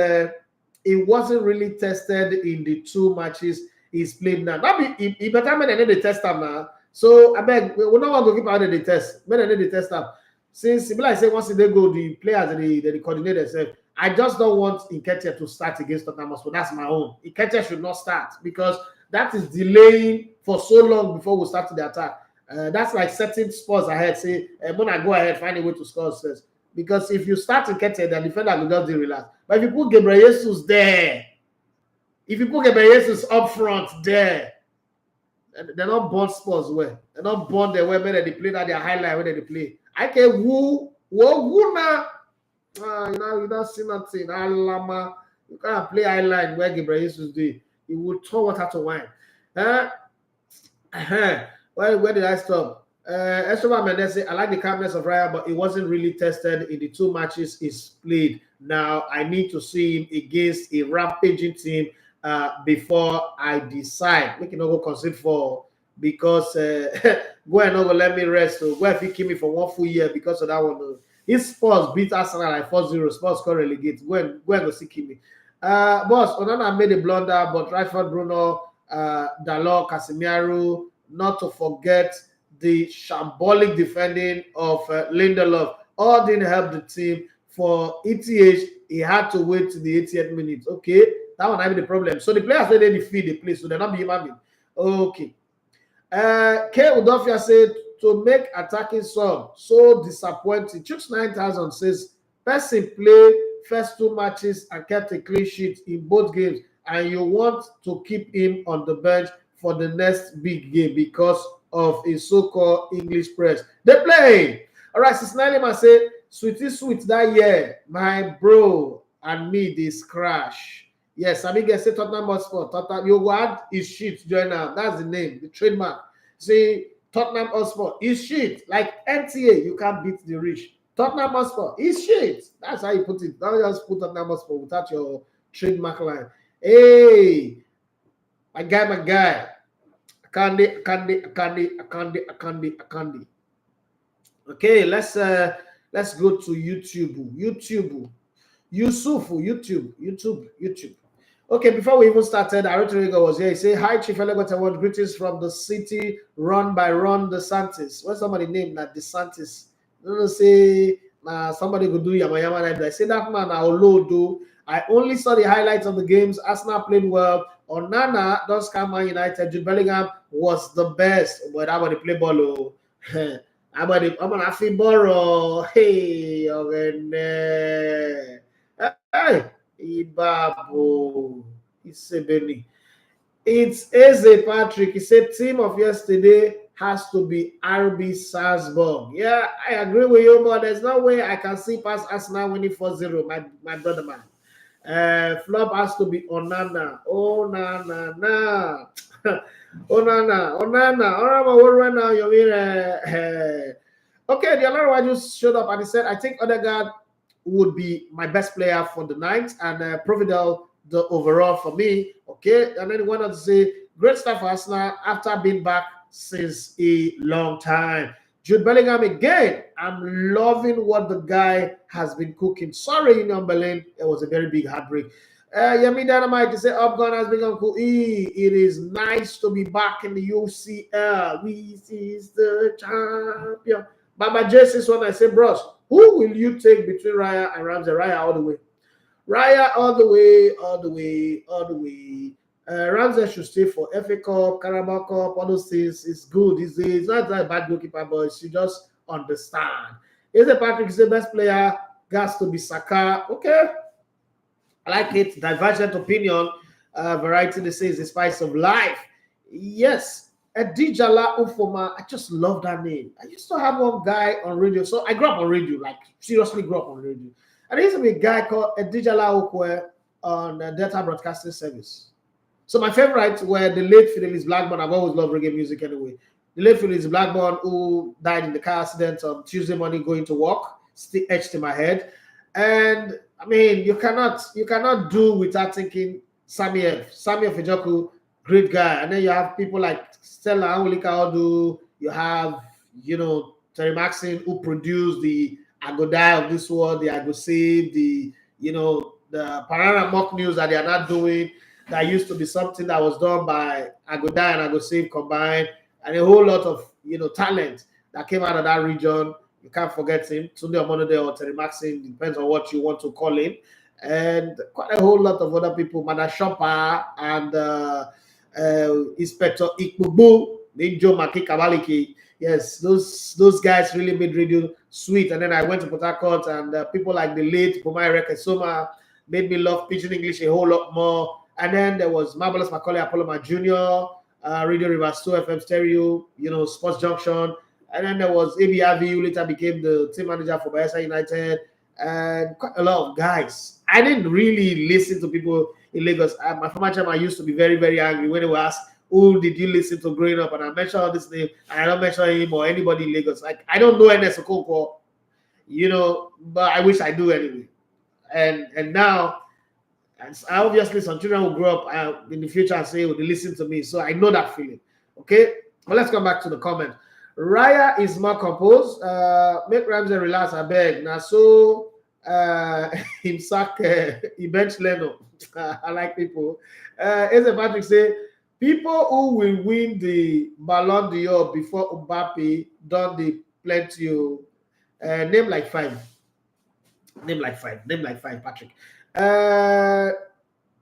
it wasn't really tested in the 2 matches he's played now. That be he better man than the test time now. So I beg we don't want to keep out of the test. Men than the test time. Since like say once they go, the players they coordinate themselves. I just don't want Nketiah to start against Tottenham. So that's my own. Nketiah should not start because that is delaying for so long before we start the attack. That's like setting Spurs ahead. Say, when I go ahead, find a way to score first. Because if you start Nketiah, the defender will just relax. But if you put Gabriel Jesus there, if you put Gabriel Jesus up front there, they're not born Spurs well. They're not born the way where they play that their highlight where they play. I can woo now. You don't see nothing. Alama. You can't play high line where Gabriel Jesus do. He would throw water to wine. Where did I stop? Esteban Mendes said, I like the calmness of Raya, but it wasn't really tested in the 2 matches he's played. Now I need to see him against a rampaging team before I decide. We can go concede for because go and not let me rest. So go if he keep me for 1 full year because of that one. His Spurs beat Arsenal like 4-0. Spurs got relegated. Go and go see Kimi. Boss, Onana made a blunder, but Rashford, Bruno, Dalot, Casemiro, not to forget the shambolic defending of Lindelof. All didn't help the team. For ETH, he had to wait to the 80th minute. Okay, that one might be the problem. So the players when they defeat the play, so they're not being human. Okay. K. Udofia said to make attacking sub so disappointing. Chooks 9000 says person play first 2 matches and kept a clean sheet in both games, and you want to keep him on the bench for the next big game because of a so-called English press. They play. All right, Sis Nylima said, sweetie sweet that year, my bro and me this crash. Yes, I mean, say Tottenham Hotspur. Tottenham, you add his shit join now. That's the name, the trademark. See, Tottenham Hotspur is shit. Like NTA, you can't beat the rich. Tottenham Hotspur is shit. That's how you put it. Don't just put Tottenham Hotspur without your trademark line. Hey, my guy. Akandi. Okay, let's go to YouTube. YouTube. Okay, before we even started, Aritorigo was here. He said, hi, Chief Elegotawan, greetings from the city run by Ron DeSantis. When somebody named that DeSantis, don't say, somebody could do Yamayama. I say that man, I'll do. I only saw the highlights of the games. Arsenal played well. Onana, does come Man United. Jude Bellingham was the best. But how about the play ball? I'm an happy borrow. Hey, hey, Ibabu. It's Eze Patrick. He said team of yesterday has to be RB Salzburg. Yeah, I agree with you, but there's no way I can see past Arsenal winning 4-0, my brother man. Flop has to be Onana. Onana. What right now? You mean? Okay, the other one just showed up and he said, I think Odegaard would be my best player for the night and Providel the overall for me. Okay, and then he went on to say, great stuff for Arsenal after being back since a long time. Jude Bellingham again. I'm loving what the guy has been cooking. Sorry, Union Berlin. It was a very big heartbreak. Yemi Dynamite to say Upgun has become cool. It is nice to be back in the UCL. We is the champion. Baba Jesse's one I say, bros, who will you take between Raya and Ramsey? Raya all the way. Raya all the way. Ramsey should stay for FA Cup, Carabao Cup, all those things. It's good. It's not that bad goalkeeper, but you just understand. Is Patrick is the best player? Has to be Saka. Okay. I like it. Divergent opinion. Variety, they say, is the spice of life. Yes. Edijala Ufoma. I just love that name. I used to have one guy on radio. So I grew up on radio, like seriously grew up on radio. And there used to be a guy called Edijala Okwe on Delta Broadcasting Service. So my favorites were the late Fidelis Blackburn. I've always loved reggae music anyway. The late Fidelis Blackburn, who died in the car accident on Tuesday morning going to work, still etched in my head. And I mean, you cannot do without thinking Samuel Fijoku, great guy. And then you have people like Stella Anwulika Odu. You have, Terry Maxine, who produced the I Go Die of this world, the I Go Save, the Parana mock news that they are not doing. That used to be something that was done by I Go Die and I Go Save combined, and a whole lot of talent that came out of that region. You can't forget him, Tunde Omonode or Terry Maxine, depends on what you want to call him, and quite a whole lot of other people, Mada Shopper and Inspector Ikbubu, Ninjo Maki Kabaliki. Yes, those guys really made radio sweet. And then I went to Port Harcourt, and people like the late Pomai Rekesoma made me love Pidgin English a whole lot more. And then there was Marvelous Macaulay Apollo Jr., Radio Rivers 2 FM Stereo, Sports Junction. And then there was ABRV, who later became the team manager for Bayelsa United. And quite a lot of guys. I didn't really listen to people in Lagos. My former chairman used to be very, very angry when they were asked, who did you listen to growing up? And I mentioned all this name, and I don't mention him or anybody in Lagos. Like, I don't know NS Okonkwo, you know, but I wish I do anyway. And now, obviously, some children will grow up in the future and say, oh, they listen to me. So I know that feeling. Okay? But let's come back to the comment. Raya is more composed. Make Ramsey relax, I beg. Now, so him sack, he bench Leno. I like people. Eze Patrick say, people who will win the Ballon d'Or before Mbappe done the plenty. Name like five. Name like five, Patrick. The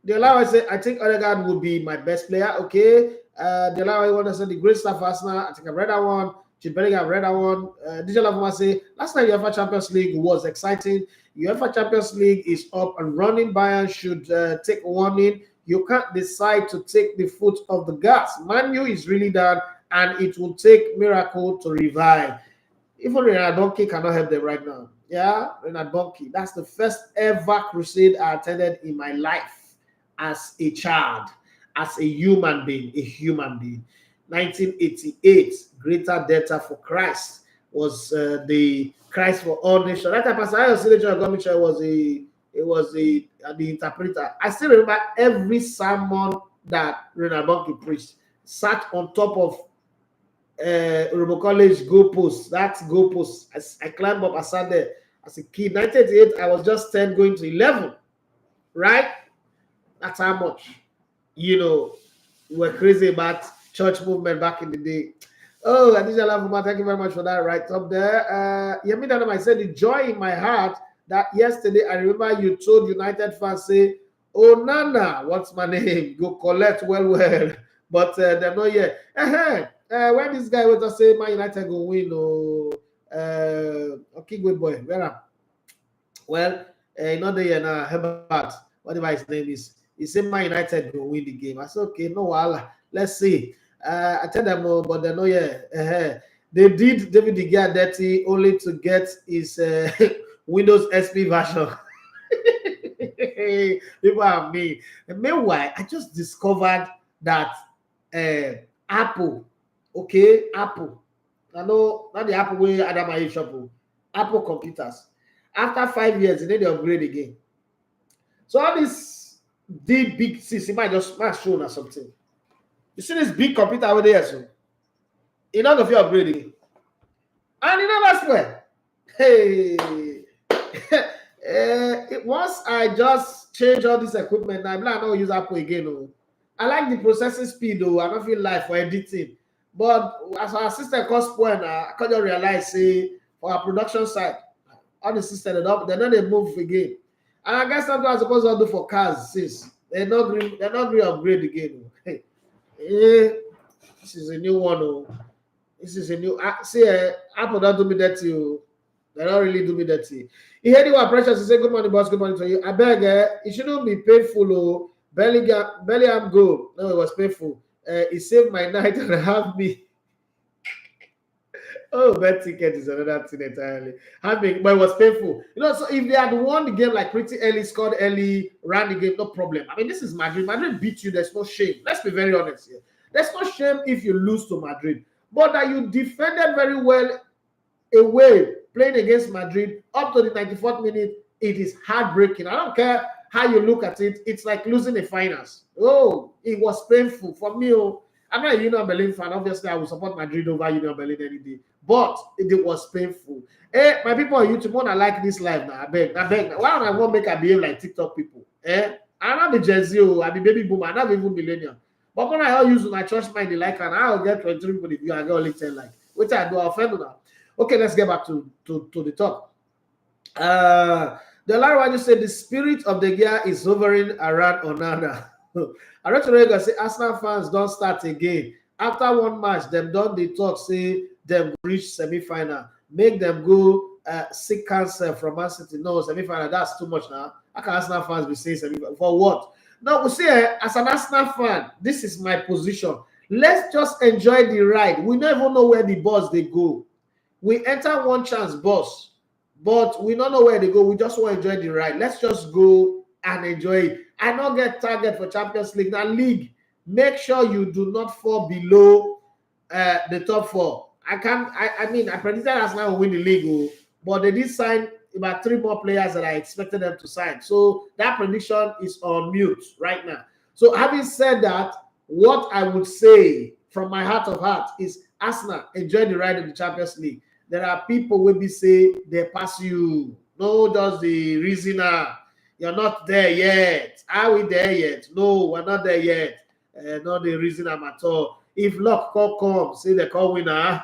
Olawa say, I think Odegaard will be my best player. Okay. The Olawa want to say the great stuff Arsenal. I think I've read that one. I've read that one. Digital Lavoma say, last night UEFA Champions League was exciting. UEFA Champions League is up and running. Bayern should take warning. You can't decide to take the foot off the gas. Man U is really down, and it will take miracle to revive. Even Renard Donkey cannot help them right now. Yeah, Renard Donkey. That's the first ever crusade I attended in my life as a child, as a human being. 1988, Greater Delta for Christ was the Christ for all nations. That time, Pastor Ayo was the interpreter. I still remember every sermon that Renard Donkey preached. Sat on top of Robo College goalpost. That's goalpost. I climbed up. I sat there as a kid. 1988. I was just 10, going to 11. Right? That's how much. You know, we were crazy about church movement back in the day. Oh, Adija Lavuma, thank you very much for that. Right up there. Yemi Danam, I said the joy in my heart that yesterday I remember you told United fans say, Onana, what's my name? Go collect well. But they're not yet. When this guy was to say Man United go win, okay, good boy. Where am? Well, not there now. Herbert, whatever his name is, he said Man United go win the game. I said, okay, no, well, let's see. I tell them, but they're not yet. They did David De Gea dirty only to get his Windows SP version. People are mean. And meanwhile, I just discovered that Apple, okay, Apple. I know not the Apple way Adam shop. Apple computers. After 5 years, they need to upgrade again. So all this big system might just shown or something. You see this big computer over there, so you know if you upgrade again. And you know that's where. Hey, once I just change all this equipment, I'm like, I don't use Apple again. Oh. I like the processing speed, though. I don't feel like for editing. But as our system cost point, I can't realize, say, for our production side, all the system they're not they move again. And I guess that's what I'm supposed to do for cars, since they're not really upgrade again. Hey, this is a new one. Oh. This is a new. Apple don't do me dirty. Oh. They don't really do me dirty. He heard you are precious. He said, good morning, boss. Good morning to you. I beg, it shouldn't be painful. Oh. Bellingham goal. No, it was painful. He saved my night and have me. Oh, bet ticket is another thing entirely. But it was painful. You know, so if they had won the game like pretty early, scored early, ran the game, no problem. I mean, this is Madrid. Madrid beat you. There's no shame. Let's be very honest here. There's no shame if you lose to Madrid. But that you defended very well away, playing against Madrid up to the 94th minute, it is heartbreaking. I don't care how you look at it. It's like losing the finals. Oh, it was painful for me. I'm not a Union Berlin fan. Obviously, I will support Madrid over Union Berlin any day. But it was painful. Hey, my people on YouTube, when I like this live now, I beg. Why don't I want to make I behave like TikTok people? I'm not the Gen Z, I be baby boomer, I'm not even millennial. But when I all use my church mind, they like, and I'll get 23 people if you I get only 10 like. Which I do, I'll offend now. Okay, let's get back to the top. The Larry just said the spirit of the gear is hovering around Onana. I read to say Arsenal fans don't start again. After one match, them done the talk, say them reach semi-final. Make them go seek cancer from Man City. No, semi-final, that's too much now. How can Arsenal fans be saying semi-final? For what? No, we say, as an Arsenal fan, this is my position. Let's just enjoy the ride. We never know where the bus they go. We enter one chance bus, but we don't know where they go. We just want to enjoy the ride. Let's just go and enjoy it. I not get target for Champions League. Now, league, make sure you do not fall below the top 4. I mean, I predicted Arsenal will win the league, but they did sign about 3 more players that I expected them to sign. So that prediction is on mute right now. So having said that, what I would say from my heart of heart is Arsenal, enjoy the ride in the Champions League. There are people will be say they pass you. No, that's the reason. You're not there yet. Are we there yet? No, we're not there yet. Not the reason I'm at all. If luck comes, say they call winner.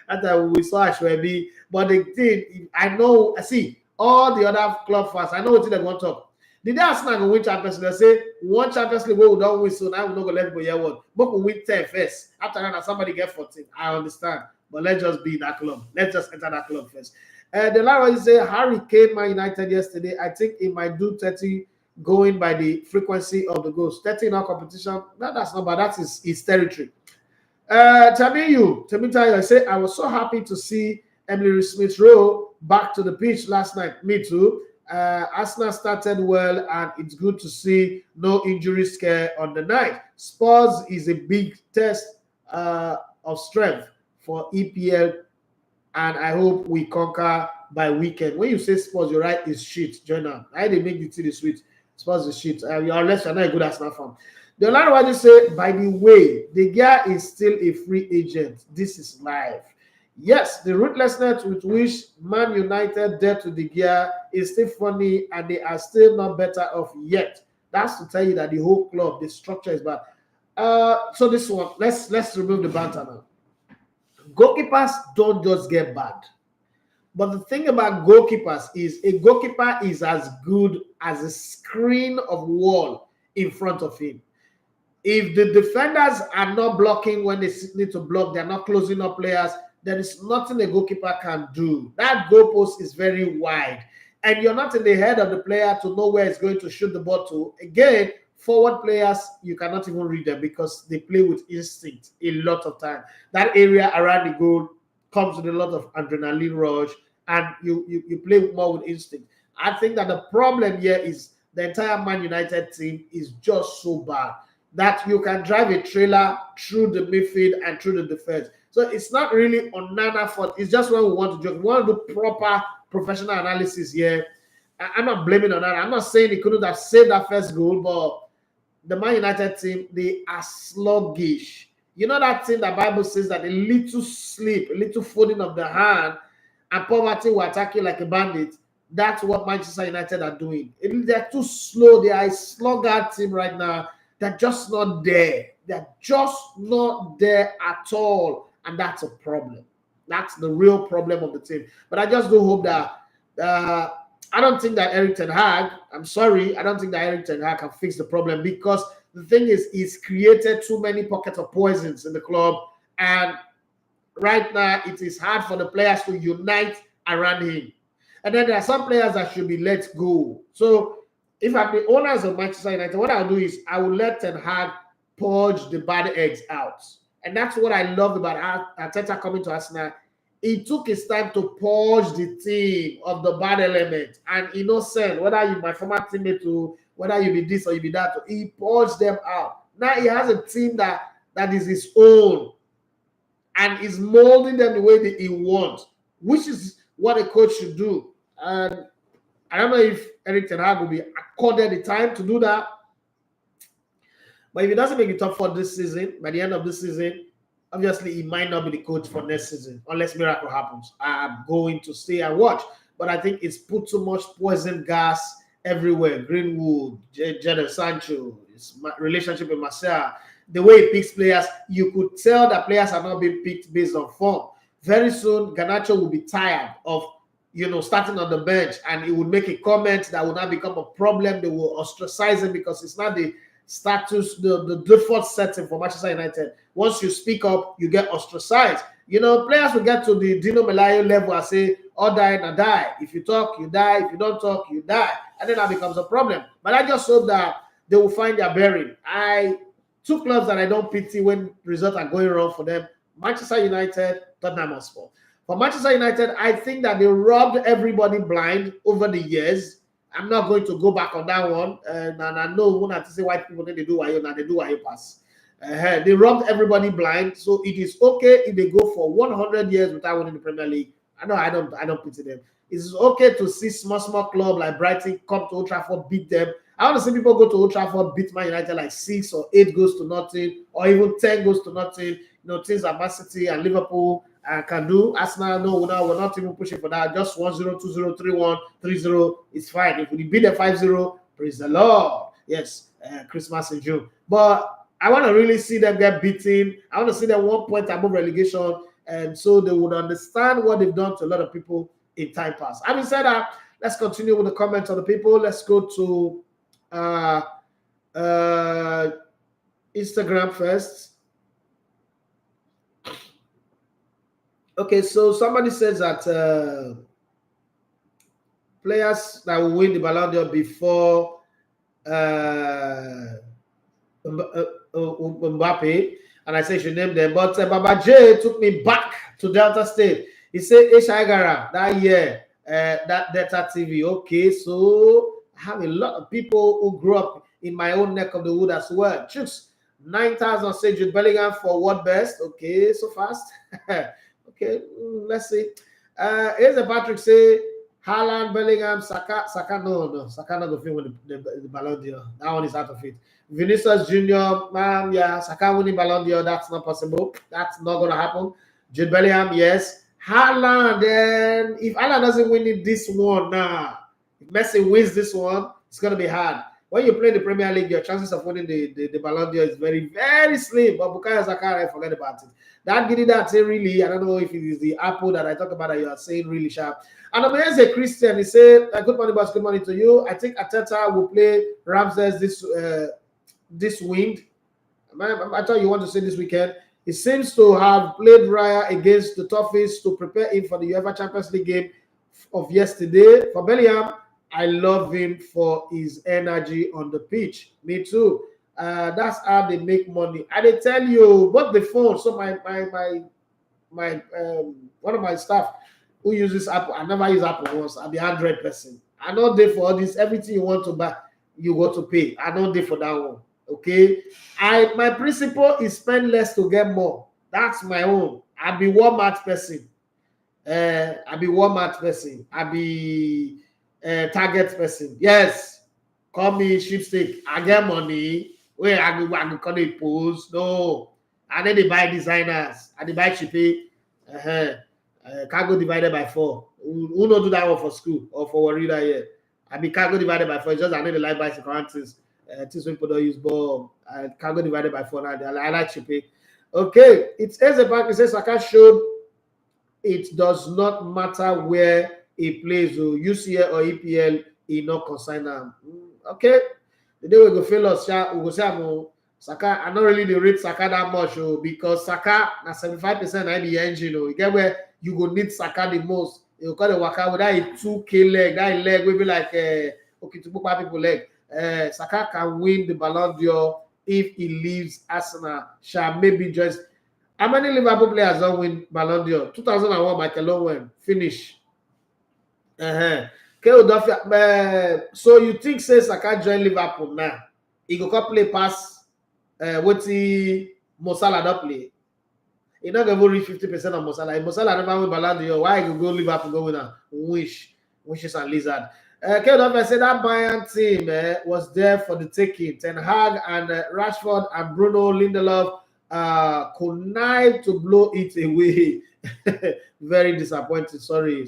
After we saw Ashwebi. But the thing, I know, I see all the other club fans, I know what they want to talk. The day Arsenal go win Champions League, they say one Champions League we don't win, so now we don't go let go hear one. But we win 10 first. After that, somebody get 14. I understand. But let's just be in that club. Let's just enter that club first. The Leroy say Harry Kane Man United yesterday. I think he might do 30 going by the frequency of the goals. 30 in our competition. That's not bad. That is his territory. Temitayo, I say I was so happy to see Emily Smith-Rowe back to the pitch last night. Me too. Arsenal started well, and it's good to see no injury scare on the night. Spurs is a big test of strength for EPL, and I hope we conquer by weekend. When you say Spurs, you're right, it's shit. Join up. I didn't make the tea this sweet. Spurs is shit. Unless you're not a good Arsenal fan. The other one just say, by the way, the guy is still a free agent. This is live. Yes, the ruthlessness with which Man United dealt to the gear is still funny, and they are still not better off yet. That's to tell you that the whole club, the structure is bad. So this one, let's remove the banter now. Goalkeepers don't just get bad. But the thing about goalkeepers is a goalkeeper is as good as a screen of wall in front of him. If the defenders are not blocking when they need to block, they're not closing up players, there is nothing a goalkeeper can do. That goalpost is very wide, and you're not in the head of the player to know where it's going to shoot the ball to. Again, forward players, you cannot even read them because they play with instinct a lot of time. That area around the goal comes with a lot of adrenaline rush, and you play more with instinct. I think that the problem here is the entire Man United team is just so bad that you can drive a trailer through the midfield and through the defense. So it's not really Onana fault. It's just when we want to joke. We want to do proper professional analysis here. I'm not blaming Onana. I'm not saying he couldn't have saved that first goal, but the Man United team, they are sluggish. You know that thing that Bible says that a little sleep, a little folding of the hand, and poverty will attack you like a bandit. That's what Manchester United are doing. They're too slow. They are a sluggard team right now. They're just not there. They're just not there at all. And that's a problem. That's the real problem of the team. But I just do hope that I don't think that Erik ten Hag, I'm sorry, I don't think that Erik ten Hag can fix the problem, because the thing is, he's created too many pockets of poisons in the club. And right now, it is hard for the players to unite around him. And then there are some players that should be let go. So if I'm the owners of Manchester United, what I'll do is I will let Ten Hag purge the bad eggs out. And that's what I love about Arteta coming to Arsenal. He took his time to purge the team of the bad element. And innocent, whether you my former teammate, or whether you be this or you be that, he purged them out. Now he has a team that is his own and is molding them the way that he wants, which is what a coach should do. And I don't know if Erik ten Hag will be accorded the time to do that. But if he doesn't make the top 4 this season, by the end of this season, obviously he might not be the coach for next season, unless miracle happens. I'm going to stay and watch. But I think it's put too much poison gas everywhere. Greenwood, Jadon Sancho, his relationship with Marcel, the way he picks players, you could tell that players are not being picked based on form. Very soon, Garnacho will be tired of starting on the bench, and he would make a comment that will now become a problem. They will ostracize him because it's not the status, the default setting for Manchester United. Once you speak up, you get ostracized. Players will get to the Dino Melayo level and say, all die and die. If you talk, you die. If you don't talk, you die. And then that becomes a problem. But I just hope that they will find their bearing. Two clubs that I don't pity when results are going wrong for them: Manchester United, Tottenham Hotspur. For Manchester United, I think that they robbed everybody blind over the years. I'm not going to go back on that one. And I know when I say white people, they do why now they do why pass. They robbed everybody blind, so it is okay if they go for 100 years without winning the Premier League. I know I don't pity them. It's okay to see small club like Brighton come to Old Trafford, beat them. I want to see people go to Old Trafford, beat Man United like 6 or 8 goals to nothing, or even 10 goals to nothing. You know, things that Man City and Liverpool can do. Arsenal, no, we're not even pushing for that. Just 1-0, 2-0, 3-1, 3-0 is fine. If we beat them 5-0, praise the Lord. Yes, Christmas in June. But I want to really see them get beaten. I want to see them 1 point above relegation, and so they would understand what they've done to a lot of people in time past. Having said that, let's continue with the comments of the people. Let's go to Instagram first. Okay, so somebody says that players that will win the Ballon d'Or before Mbappe, and I say she named them, but Baba J took me back to Delta State. He said Ishaigara that year, that Delta TV. Okay, so I have a lot of people who grew up in my own neck of the wood as well. Chooks 9,000 say Jude Bellingham for what best? Okay, so fast. Okay, let's see. Here's a Patrick say Haaland, Bellingham, Saka no, Saka not the film with the Ballon d'Or. That one is out of it. Vinicius Junior, man, yeah, Saka winning Ballon d'Or, that's not possible. That's not gonna happen. Jude Bellingham, yes. Haaland, then if Haaland doesn't win it this one now, if Messi wins this one, it's gonna be hard. When you play the Premier League, your chances of winning the Ballon d'Or is very, very slim. But Bukayo Saka, forget about it. That Giddy that say really, I don't know if it is the apple that I talk about that you are saying really sharp. And I'm as a Christian, he said, good morning, boss, good morning to you. I think Ateta will play Ramses this wind. I thought you want to say this weekend. He seems to have played Raya against the toughest to prepare him for the UEFA Champions League game of yesterday. For Bellingham, I love him for his energy on the pitch. Me too. That's how they make money. I they tell you, but the phone. So my one of my staff who uses Apple, I never use Apple once. I'm the Android person. I know there for all this. Everything you want to buy, you got to pay. I know there for that one. Okay. My principle is spend less to get more. That's my own. I be Walmart person. I be Walmart person. I be Target person. Yes. Call me sheepstick. I get money. Where I go call it pose. No. And then they buy designers. And they buy cheapy. Cargo divided by 4. Who don't do that one for school or for Warrior here? I mean cargo divided by 4. It's just I know the life bicycle answers. Things people don't use bomb. Cargo divided by 4 now. I like cheapy. Okay. It says about it says Saka showed it does not matter where he plays, or UCL or EPL, he not consign them. Okay. The day we go fail us, we go say Saka. I not really the rate Saka that much, because Saka na 75% I the engine. You get where you go need Saka the most. You call the waka with that 2K leg, that leg will be like okay to book people leg. Saka can win the Ballon d'Or if he leaves Arsenal. Shall maybe just how many Liverpool players don't win Ballon d'Or? 2001, Michael Owen finish. So you think say Saka join Liverpool now? He go come play pass what he Mo Salah don't play. He not gonna reach 50% of Mo Salah. If Mo Salah never win Ballon d'Or, why you go Liverpool go win now? Wishes and lizard. Keodoff said that Bayern team was there for the taking. Ten Hag and Rashford and Bruno Lindelof connived to blow it away. Very disappointed. Sorry,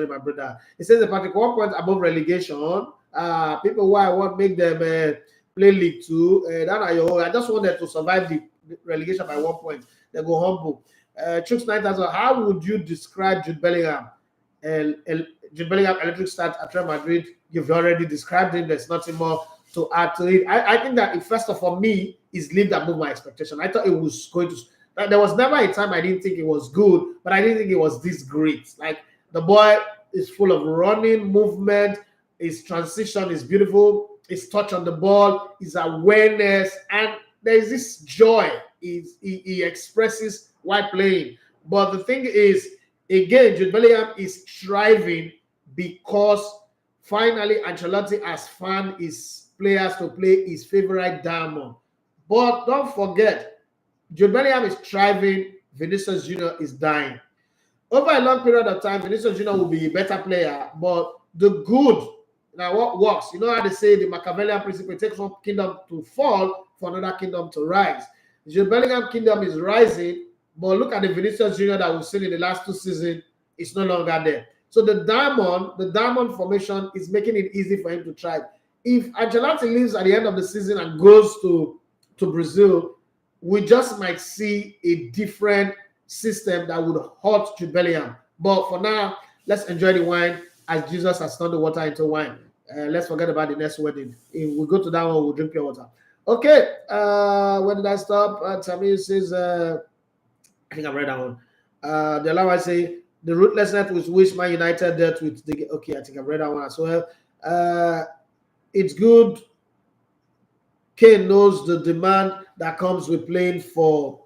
my brother. It says the Patrick 1 point above relegation. People who I want make them play League 2. That are your own. I just wanted to survive the relegation by 1 point. They go humble. Chooks 9,000. How would you describe Jude Bellingham? Jude Bellingham electric start at Real Madrid. You've already described him. There's nothing more to add to it. I think that first of all, me is lived above my expectation. I thought it was going to. There was never a time I didn't think it was good, but I didn't think it was this great. Like the boy is full of running, movement. His transition is beautiful. His touch on the ball, his awareness, and there is this joy he expresses while playing. But the thing is, again, Jude Bellingham is striving because finally Ancelotti has found his players to play his favorite diamond. But don't forget, Jude Bellingham is thriving, Vinicius Junior is dying. Over a long period of time, Vinicius Junior will be a better player, but the good, now what works, you know how they say the Machiavellian principle, it takes one kingdom to fall for another kingdom to rise. Jude Bellingham kingdom is rising, but look at the Vinicius Junior that we've seen in the last 2 seasons, it's no longer there. So the diamond formation is making it easy for him to thrive. If Ancelotti leaves at the end of the season and goes to Brazil, we just might see a different system that would hurt Jude Bellingham. But for now, let's enjoy the wine as Jesus has turned the water into wine. Let's forget about the next wedding. If we go to that one, we'll drink pure water. Okay, where did I stop? Tamir says, I think I read that one. The Allianz say, the ruthlessness with which Man United dealt with the... Okay, I think I've read that one as well. It's good. Kane knows the demand that comes with playing for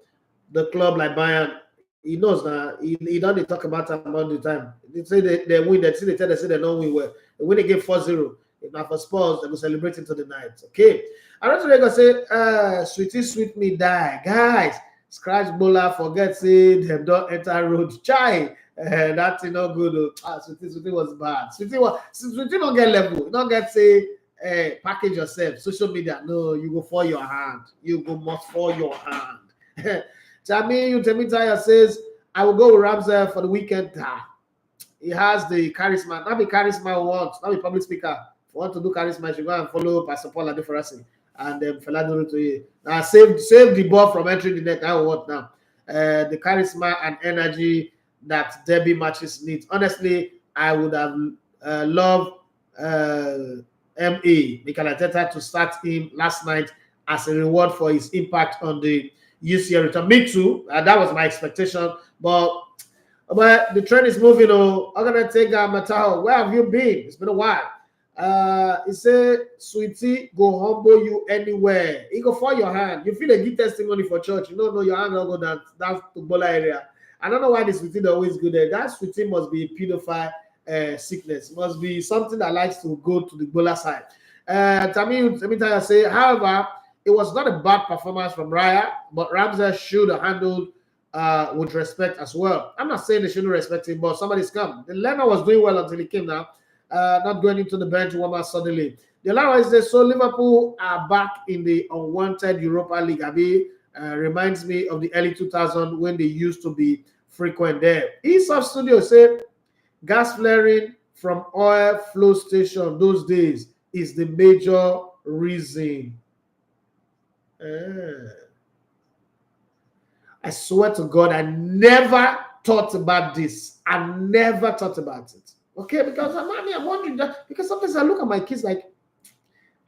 the club like Bayern. He knows that. He don't talk about them all the time. They say they win. They say they don't win well. They win again 4-0. If not for Spurs, they will celebrate into the night. Okay. I don't think say, sweetie, sweet me die. Guys, scratch bowler, forget say them don't enter road. Chai. That's not good. Sweetie was bad. Sweetie don't get level. You don't get say package yourself. Social media. No, you go for your hand. You go must for your hand. Temita says, I will go with Ramsey for the weekend. He has the charisma. Not the charisma we want. Not the public speaker. If you want to do charisma, you should go and follow Pastor Paul Adefarasi and Felado to you. Now save the ball from entering the net. I want now. The charisma and energy that derby matches need. Honestly, I would have loved Mikel Arteta to start him last night as a reward for his impact on the UCL return. Me too. That was my expectation. But the trend is moving. I'm gonna take Matao. Where have you been? It's been a while. He said, sweetie, go humble you anywhere. He go for your hand. You feel a good testimony for church. You don't know your hand will go down to Bola area. I don't know why the sweetie they always go there. That sweetie must be a pedophile sickness. It must be something that likes to go to the Bola side. Tamir say, however, it was not a bad performance from Raya, but Ramsey should have handled with respect as well. I'm not saying they shouldn't respect him, but somebody's come. The Lerner was doing well until he came now, not going into the bench one more suddenly. The Allianz says, so Liverpool are back in the unwanted Europa League. Abi reminds me of the early 2000s when they used to be frequent there. Esoft Studio said, gas flaring from oil flow station those days is the major reason. I swear to God, I never thought about this. I never thought about it. Okay, because I'm wondering that because sometimes I look at my kids like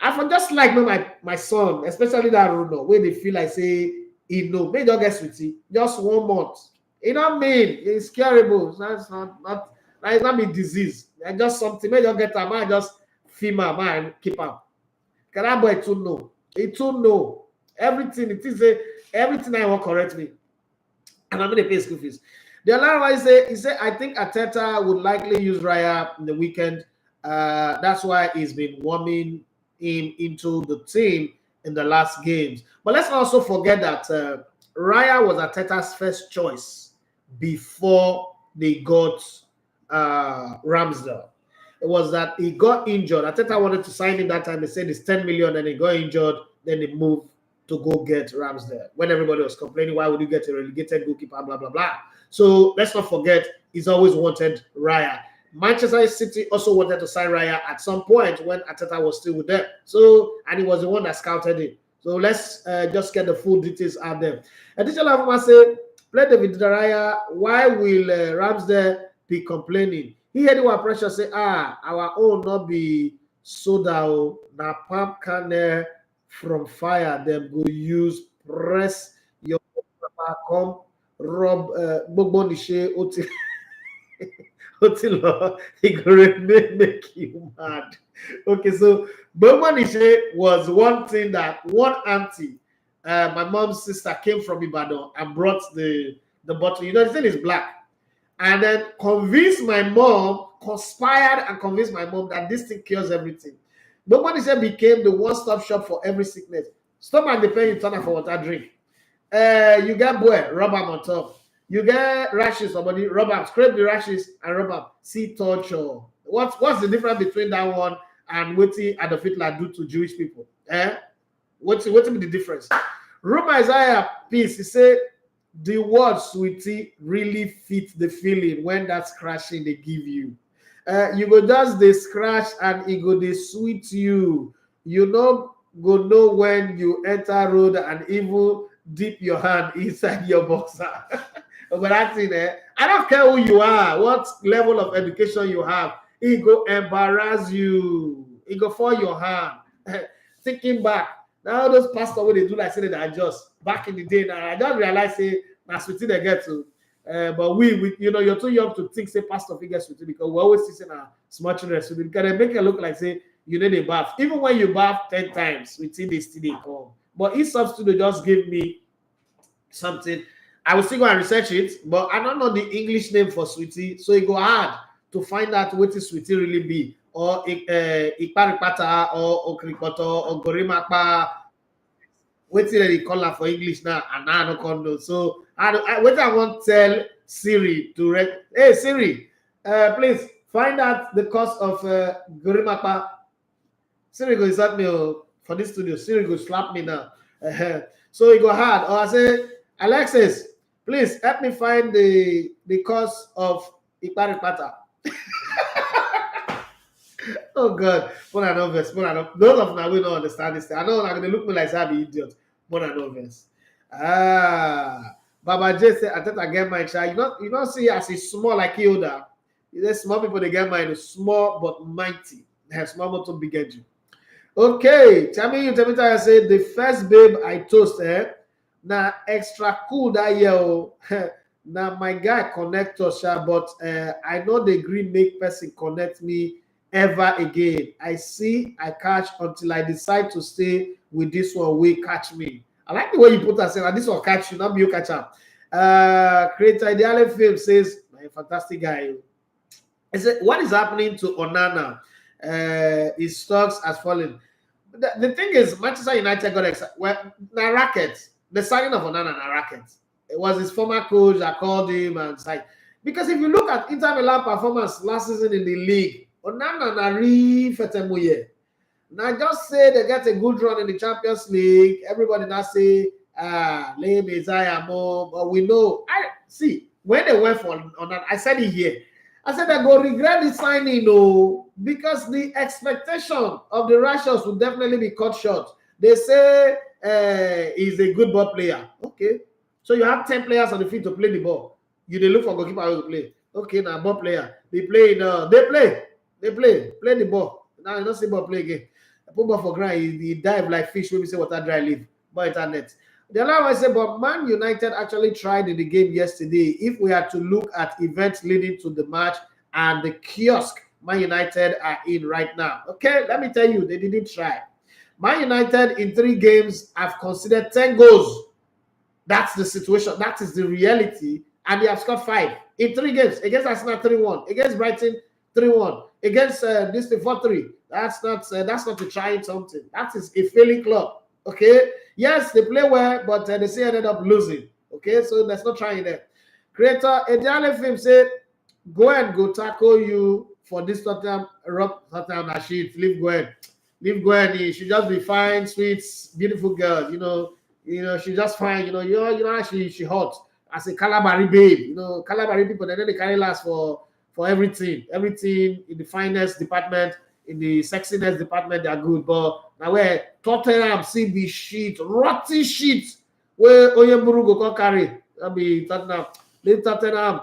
I just like my son, especially that Bruno, when they feel like say he know, maybe don't get sweetie, just 1 month. You know what I mean? It's scarible. That's not it's not be disease. It's just something. Maybe don't get time. I just feel my mind keep up. Can that boy too know? He too know. Everything it is everything I want correct me, and I'm going to pay school fees. The Allianz he said I think Arteta would likely use Raya in the weekend. That's why he's been warming him into the team in the last games. But let's not also forget that Raya was Arteta's first choice before they got Ramsdale. It was that he got injured. Arteta wanted to sign him that time. They said it's 10 million, and he got injured. Then they moved to go get Ramsdale. When everybody was complaining, why would you get a relegated goalkeeper, blah, blah, blah. So let's not forget, he's always wanted Raya. Manchester City also wanted to sign Raya at some point when Arteta was still with them. So, and he was the one that scouted him. So let's just get the full details out there. Additional Lavuma say, play David Raya. Why will Ramsdale be complaining? He had our pressure say, our own not be soda, na pump can from fire, them go use press your come rob Bogbonishe Otilo, he gonna make you mad. Okay, so Bogbonishe was one thing that one auntie, my mom's sister came from Ibadan and brought the bottle. You know, the thing is black. And then convinced my mom conspired and convinced my mom that this thing cures everything. Nobody said became the one-stop shop for every sickness. Stomach the pain, you turn for water, drink. You get boy, rub them on top. You get rashes, somebody rub them, scrape the rashes and rub them. See torture. What's the difference between that one and what Adolf Hitler do to Jewish people? What's the difference? Roma Isaiah piece, he said the word sweetie really fits the feeling when that scratching they give you. You go just the scratch and it go they sweet you. You know go know when you enter road and even dip your hand inside your boxer. But that's it, I don't care who you are, what level of education you have, it go embarrass you, it go fall your hand. Thinking back, now those pastors when they do like say that I just back in the day now, I just realize say that's sweetie they get to. But we, you know, you're too young to think say pastor figure sweetie because we always see now small children sweetie because they make it look like say you need a bath. Even when you bath 10 times, within they still they come. But if substitute just give me something, I will still go and research it, but I don't know the English name for sweetie, so it go hard to find out what is sweetie really be, or iparipata, or okrikoto, or gorimapa. What they call her for English now, and I don't know. So what I want to tell Siri to hey Siri, please find out the cost of gorimapa. Siri go insult me for this studio. Siri go slap me now. So it go hard. Or I say, Alexis, please help me find the cost of Iparipata. Oh God, those of now we don't understand this thing. I know like they look me like I be idiot. Baba J said, I thought I get my child. You don't see as it's small like Yoda. There's small people they get mine, small but mighty. They have small but big engine. Okay, tell me I said the first babe I toast, now extra cool that year. Now my guy connect us, but I know the green make person connect me ever again. I catch until I decide to stay with this one. We catch me. I like the way you put that. Say, this one catch you, not you catch up. Creator Ideale Film says, my fantastic guy. I said, what is happening to Onana? His stocks has fallen. The thing is, Manchester United got excited. Well, na racket. The signing of Onana na racket. It was his former coach that called him and said, because if you look at Inter Milan performance last season in the league, Onana na re-fetemuye. Now just say they get a good run in the Champions League. Everybody now say, lame Isaiah more. But we know. See, when they went for Onana, I said it here. I said they go regret the signing, because the expectation of the Russians will definitely be cut short. They say he's a good ball player. Okay. So you have 10 players on the field to play the ball. You they look for goalkeeper to play. Okay, now ball player. They play the ball. Now you don't see ball play again. Put ball for ground, he dive like fish when we say water dry leave. Ball internet. The other one I say, but Man United actually tried in the game yesterday. If we had to look at events leading to the match and the kiosk Man United are in right now. Okay, let me tell you, they didn't try. Man United in 3 games have considered 10 goals. That's the situation. That is the reality. And they have scored 5 in 3 games. Against Arsenal 3-1. Against Brighton 3-1. Against this 4-3. That's not a trying something. That is a failing club. Okay. Yes, they play well, but they say ended up losing. Okay, so that's not trying there. Creator Ideale Film said, go tackle you for this Tottenham sheet. Leave Gwen. She should just be fine, sweet, beautiful girl. You know, she just fine. She hot as a Calabari babe. Calabari people they carry last for everything in the finance department, in the sexiness department, they are good. But now where Tottenham see the shit, rotten shit, where Oyemburu go carry, that be Tottenham. Leave Tottenham.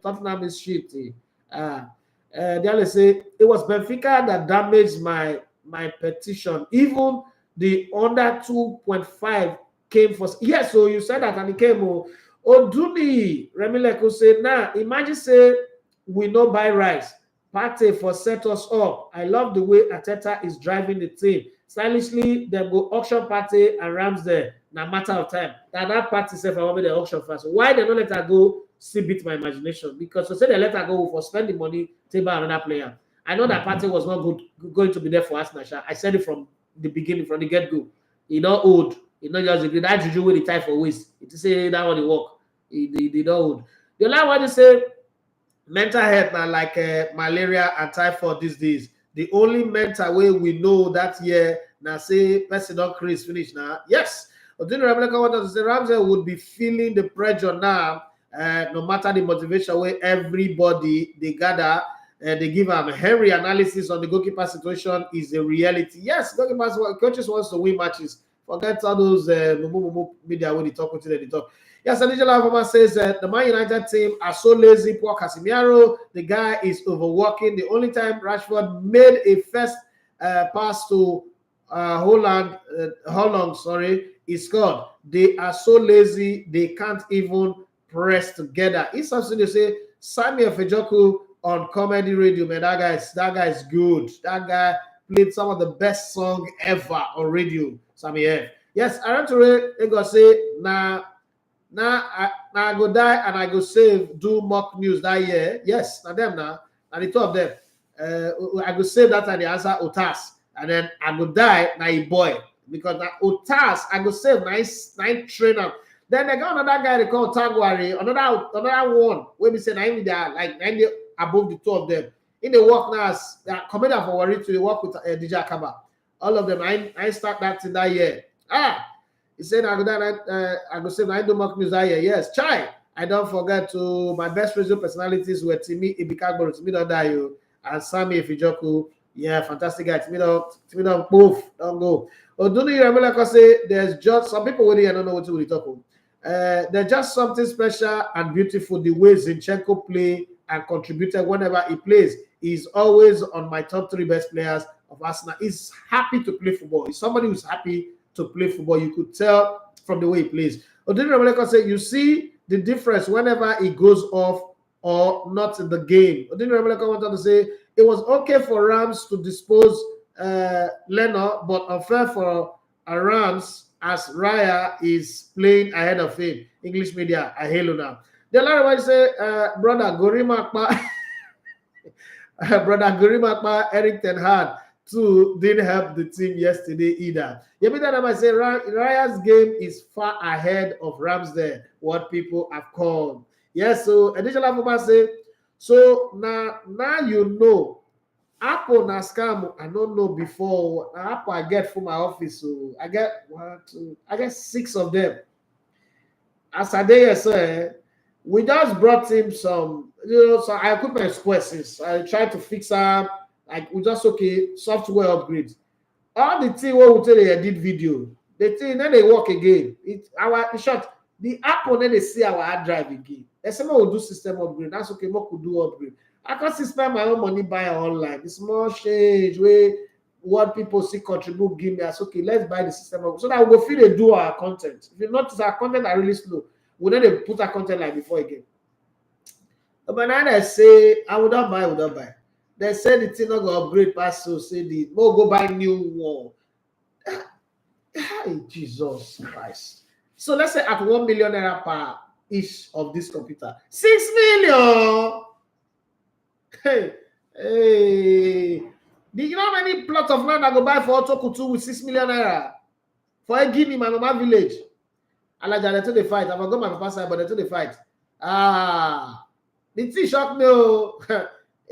Tottenham is shit. They say it was Benfica that damaged my petition. Even the under 2.5 came first. Yes, so you said that and it came. Oduni Remileko said, nah, imagine say we no buy rice. Partey for set us up. I love the way Arteta is driving the team. Stylishly, they go auction Partey and Ramsdale. No matter of time. That party said I want the auction first. Why they don't let her go still beat my imagination because to say they let her go for spending money to buy another player. I know that party was not going to be there for Arsenal. I said it from the beginning, from the get-go. He not old. He not just agree. That juju with the tie for waste. It say that one the work. He not old. The last one to say mental health now like malaria and typhoid these days. The only mental way we know that year now say person don't Chris finish now. Yes. Ramsey would be feeling the pressure now, no matter the motivation where everybody they gather. They give them a Henry analysis on the goalkeeper situation is a reality. Yes, coaches wants to win matches. Forget all those media when they talk with they talk. Yes, Angela Avoma says that the Man United team are so lazy. Poor Casemiro, the guy is overworking. The only time Rashford made a first pass to Holland, he scored. They are so lazy, they can't even press together. It's something to say. Samuel Fejoku on comedy radio, man, that guy is good. That guy played some of the best song ever on radio. Samuel, yes, I want to go say now I go die and I go save do mock news that year. Yes, now them now, and the two of them. I go save that and the answer Otas, and then I go die now a boy because now Otas I go save nice trainer. Then they got another guy they call Tagwari, another one where we say now they are like 90 above the two of them. In the work now as commander for Warri to work with DJ Akaba. All of them, I start that in that year. He said I go say I do mock news that year. Yes, Chai. I don't forget to my best radio personalities were Timmy Ibikagboro, Timmy Dayo, and Sammy Fijoku. Yeah, fantastic guy. Timmy don't move, don't go. Oduni Ramelaka say there's just some people who don't know what to talk about. There's just something special and beautiful the way Zinchenko play and contributed whenever he plays. He's always on my top 3 best players of Arsenal. He's happy to play football. He's somebody who's happy to play football. You could tell from the way he plays. Odin Rameleka said, you see the difference whenever he goes off or not in the game. Odin Rameleka wanted to say, it was okay for Rams to dispose Leno, but unfair for Rams as Raya is playing ahead of him. English media, I hail you now. The other one say, brother Gorimakpa, Erik Ten Hag too didn't help the team yesterday either. Yemida might say Raya's game is far ahead of Ramsdale, what people have called. Yes, so additional Fuma say, so now you know, Apple na scam. I don't know before. Apple I get from my office, so I get 6 of them. As I did say, we just brought him some, so I equip my questions. I tried to fix them. Like we just software upgrades. All the thing what we tell you did video. The thing then they work again. In short, the app on then they see our hard drive again. They say we'll do system upgrade. That's okay. What could do upgrade? I can't spend my own money buying online. It's more change way what people see contribute give me. That's okay. Let's buy the system upgrade so that we'll feel they do our content. If you notice our content are really slow. We then put our content like before again. But now they say, I would not buy. They say the thing not go upgrade past so say the more go buy new one. Hey, Jesus Christ. So let's say at 1 million naira per each of this computer. 6 million. Hey. Do you know how many plots of land I go buy for Auto Kutu with 6 million naira? For a guinea, my mama village. Alaja, they took the fight. I've got my papa side, but they took the fight. The thing shocked me.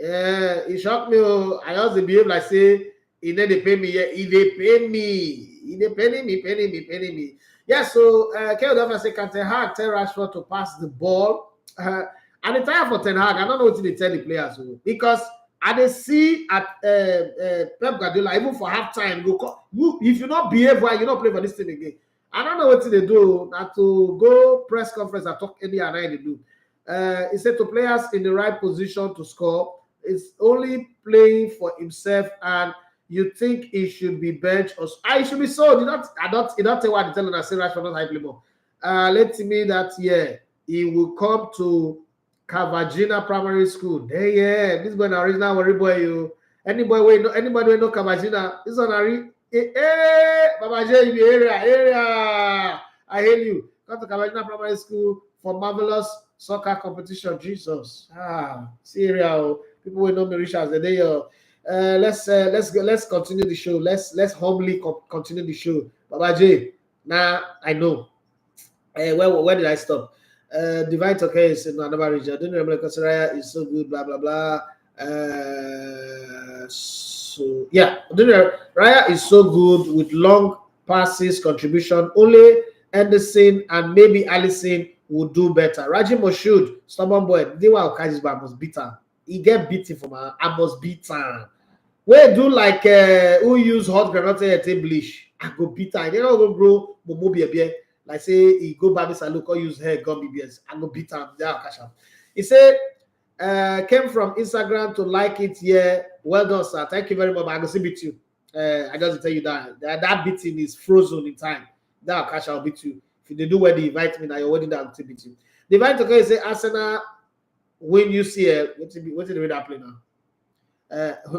Yeah, it shocked me. I also behave like say, he didn't pay me yet. He pay me. Yeah, so Keodofa say, can Ten Hag tell Rashford to pass the ball? And the time for Ten Hag, I don't know what they tell the players because I they see at Pep Guardiola, even for halftime, if you not behave well, you not play for this team again. I don't know what they do. Not to go press conference and talk any and they do. He said to players in the right position to score. It's only playing for himself, and you think he should be benched or I should be sold. I don't tell what I tell I say Rashford not play more. Let me that he will come to Cavagina Primary School. Hey, yeah, this boy original worry boy. You anybody we know Cavagina? This one Baba J in the area. I hail you. Come to Cavagina Primary School for marvelous soccer competition. Jesus, serial people will know me reach as the day. Let's continue the show. Let's humbly continue the show. Baba J, now I know. Where did I stop? Divine Tokay is in another region. I don't remember because Raya is so good. Blah blah blah. So yeah, Raya is so good with long passes contribution. Only Anderson and maybe Allison would do better. Raji Moshud, stubborn boy. They were Okajisba must beat him. He get beaten from her. I must beat him. We do like who use hot granite at a bleach. I go beat him. You know go grow momo be. Like say he go baby salute or use hair gum BBS. I go beat him. There cash him. He said came from Instagram to like it. Yeah, well done, sir. Thank you very much. I go see beat you. I just tell you that beating is frozen in time. That cash I'll beat you. If they do wedding, invite me now. Your wedding that beat you. The invite to go say Arsenal win UCL. What did that play now?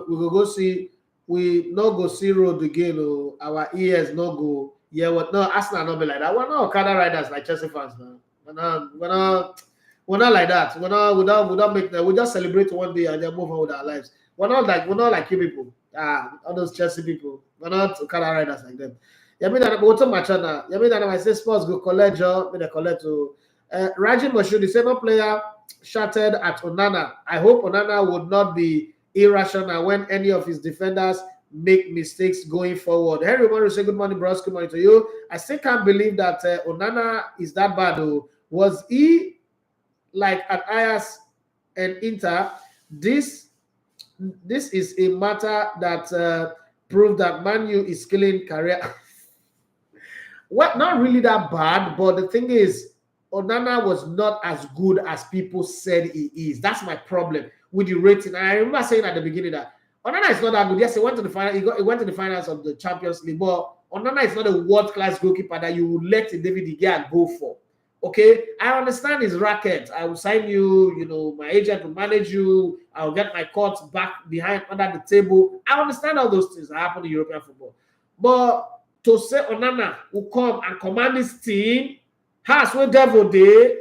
We will go see. We not go see road again. Oh, our ears not go. Yeah, what? No, Arsenal not be like that. We're not Okada riders like Chelsea fans now. We're not like that. We don't make that. We just celebrate one day and then move on with our lives. We're not like you people. All those Chelsea people. We're not Okada riders like them. Yeah, me that what's my channel. Yeah, me that I say sports go collect job. Me the collect to Raji Moshudi, second player shouted at Onana. I hope Onana would not be irrational when any of his defenders make mistakes going forward. Henry want to say good morning, bros. Good morning to you. I still can't believe that Onana is that bad. Though. Was he like at Ajax and Inter? This is a matter that proved that Man U is killing career. Well, not really that bad, but the thing is, Onana was not as good as people said he is. That's my problem with the rating. And I remember saying at the beginning that Onana is not that good. Yes, he went to the final. He went to the finals of the Champions League, but Onana is not a world-class goalkeeper that you would let David De Gea go for. Okay, I understand his racket. I will sign you. You know, my agent will manage you. I'll get my court back behind under the table. I understand all those things that happen in European football, but to say Onana will come and command this team, has what devil day.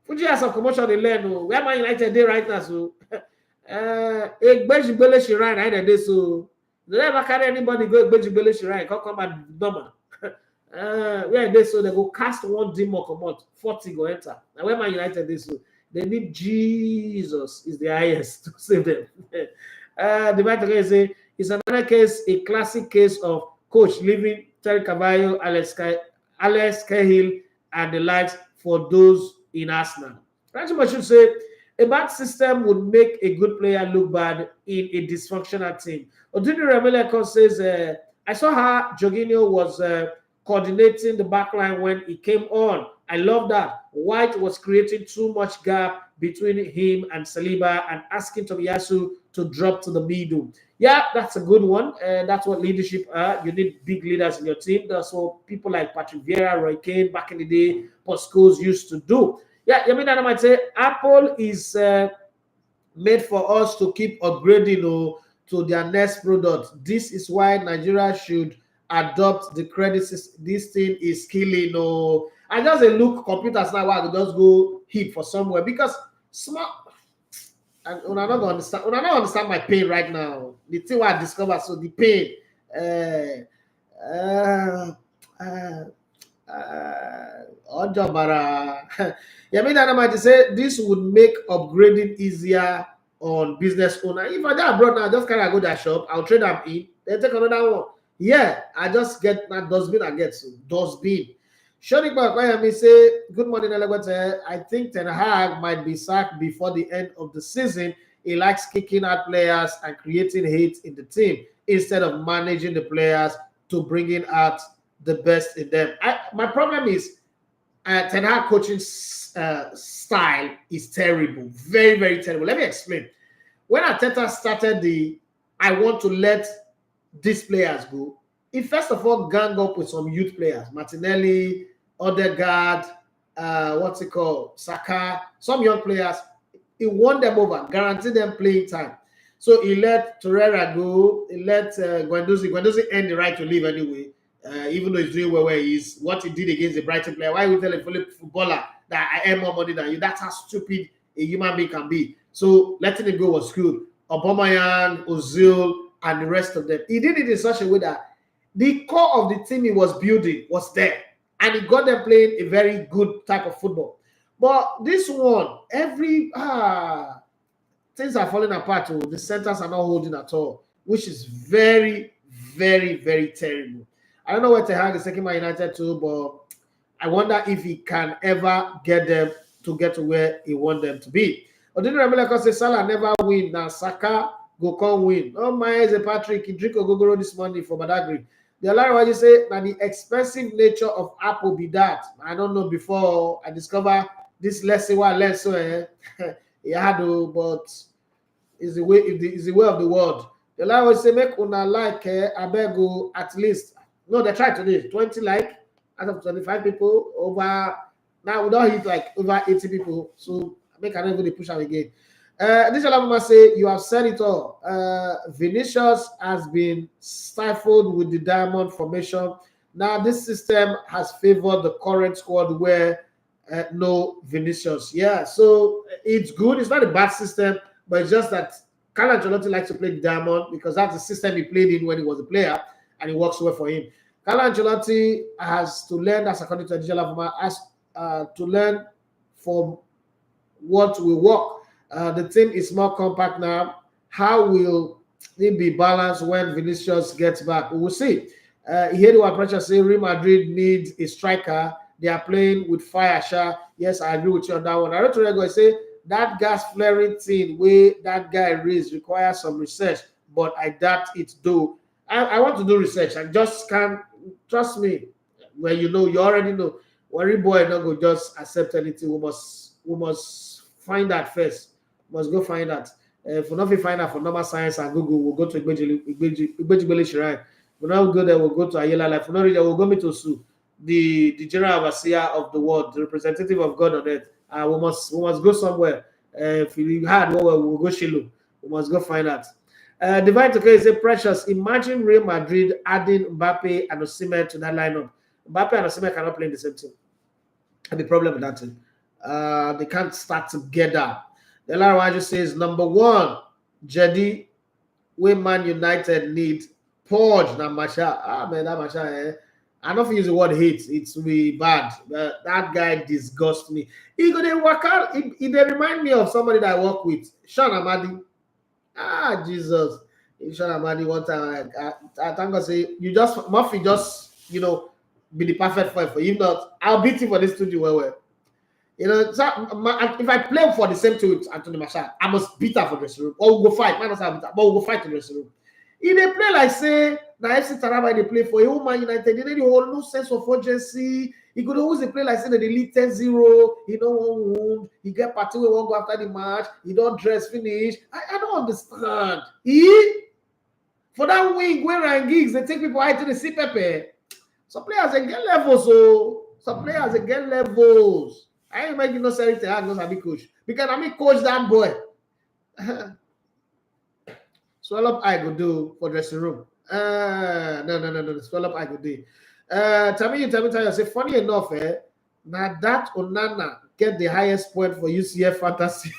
Fuji has some commotion in learn. Where Man United day right now, so Bejibele Shirai right day, so they never carry anybody go Bejibele Shirai. Come and number. Where they so they go cast one demon come out, 40 go enter. Now where Man United this so they need Jesus is the highest to save them. The matter say it's another case, a classic case of coach leaving Terry Cavallo, Alex Cahill, and the likes for those in Arsenal. Ranchima should say a bad system would make a good player look bad in a dysfunctional team. Odini Remeleko says, I saw how Jorginho was coordinating the backline when he came on. I love that. White was creating too much gap between him and Saliba and asking Tomiyasu to drop to the middle. Yeah, that's a good one. That's what leadership are. You need big leaders in your team. That's what people like Patrick Vieira, Roy Keane, back in the day, Poscos used to do. Yeah, I mean, I might say Apple is made for us to keep upgrading to their next product. This is why Nigeria should adopt the credit system. This thing is killing. I just look computers now. I just go hip for somewhere because small. And I'm not gonna understand. I'm not understand my pain right now. The thing I discovered, so the pain. Yeah, I mean that I might say this would make upgrading easier on business owner. If I get abroad now, just kind of go to that shop. I'll trade them in. Then take another one. Yeah, I just get that dustbin. I get so dustbin. Shonik Bakwayami say, good morning, Elegote. I think Ten Hag might be sacked before the end of the season. He likes kicking out players and creating hate in the team instead of managing the players to bringing out the best in them. My problem is Ten Hag coaching style is terrible. Very, very terrible. Let me explain. When Arteta started I want to let these players go, he first of all gang up with some youth players. Martinelli, Odegaard, Saka, some young players. He won them over, guaranteed them playing time. So he let Torreira go. He let Guendouzi. Guendouzi earned the right to leave anyway, even though he's doing well where he is. What he did against the Brighton player. Why would you tell a footballer that I earn more money than you. That's how stupid a human being can be. So letting him go was good. Aubameyang, Ozil, and the rest of them. He did it in such a way that the core of the team he was building was there. And he got them playing a very good type of football. But this one, things are falling apart. Oh, the centers are not holding at all, which is very, very, very terrible. I don't know where Ten Hag is taking Man United to, but I wonder if he can ever get them to get to where he wants them to be. Odin Rameleko says Salah never win. Now Saka go come win. Oh my, is a Patrick. He drink Ogogoro this morning for Badagry. The other one you say that the expensive nature of Apple be that. I don't know before I discover this lesson what lesson it had to, but is the way is the way of the world. The other one say make una like Abego at least. No, they tried today. 20 like out of 25 people over. Now we don't hit like over 80 people. So make an even push out again. This Alabama say you have said it all. Vinicius has been stifled with the diamond formation. Now this system has favored the current squad where no Vinicius. Yeah, so it's good. It's not a bad system, but it's just that Carlo Ancelotti likes to play the diamond because that's the system he played in when he was a player, and it works well for him. Carlo Ancelotti has to learn, as according to Adija Lavuma, has to learn from what will work. The team is more compact now. How will it be balanced when Vinicius gets back? We will see. Here what pressure say Real Madrid needs a striker. They are playing with fire. Yes, I agree with you on that one. I don't know say that gas flaring thing where that guy raised requires some research, but I doubt it though. I want to do research. I just can't trust me. Well, you already know. Worry boy, not go just accept anything. We must find that first. Must go find that. If we not find out for normal science and Google, we'll go to Igbejibele Shrine. We'll not go there, we'll go to Ayela Life. We'll not read there, we'll go meet Osu, the general overseer of the world, the representative of God on earth. We must go somewhere. If we had we'll go Shiloh. We must go find that. Divine Toke is a precious. Imagine Real Madrid adding Mbappe and Osimhen to that lineup. Mbappe and Osimhen cannot play in the same team. And the problem with that team. They can't start together. The other just says number one, Jedi, where Man United need Porge na Masha. Man, that Masha, I don't use the word hate. It's really bad. That guy disgusts me. He gonna work out. He they remind me of somebody that I work with, Sean Amadi. Jesus. Sean Amadi one time. I thank God say Murphy just be the perfect fight for you. If not, I'll beat him for this studio well. So if I play for the same team with Anthony Marshall, I must beat her for dressing room. Or we'll go fight. But we'll go fight in the dressing room. If they play like say, the FC Taraba they play for a Man United, they need no sense of urgency. He could always play like say that they lead 10-0, he don't want wound, he get party we won't go after the match, he don't dress finish. I don't understand. For that wing, where Ryan Giggs, they take people out to the CPP. Some players they get levels, so some players they get levels. I ain't making no sense to have no coach. Because I coach that boy. Swell up I go do for dressing room. No. Swell up I go do. Tell me, say funny enough, now that Onana get the highest point for UCF fantasy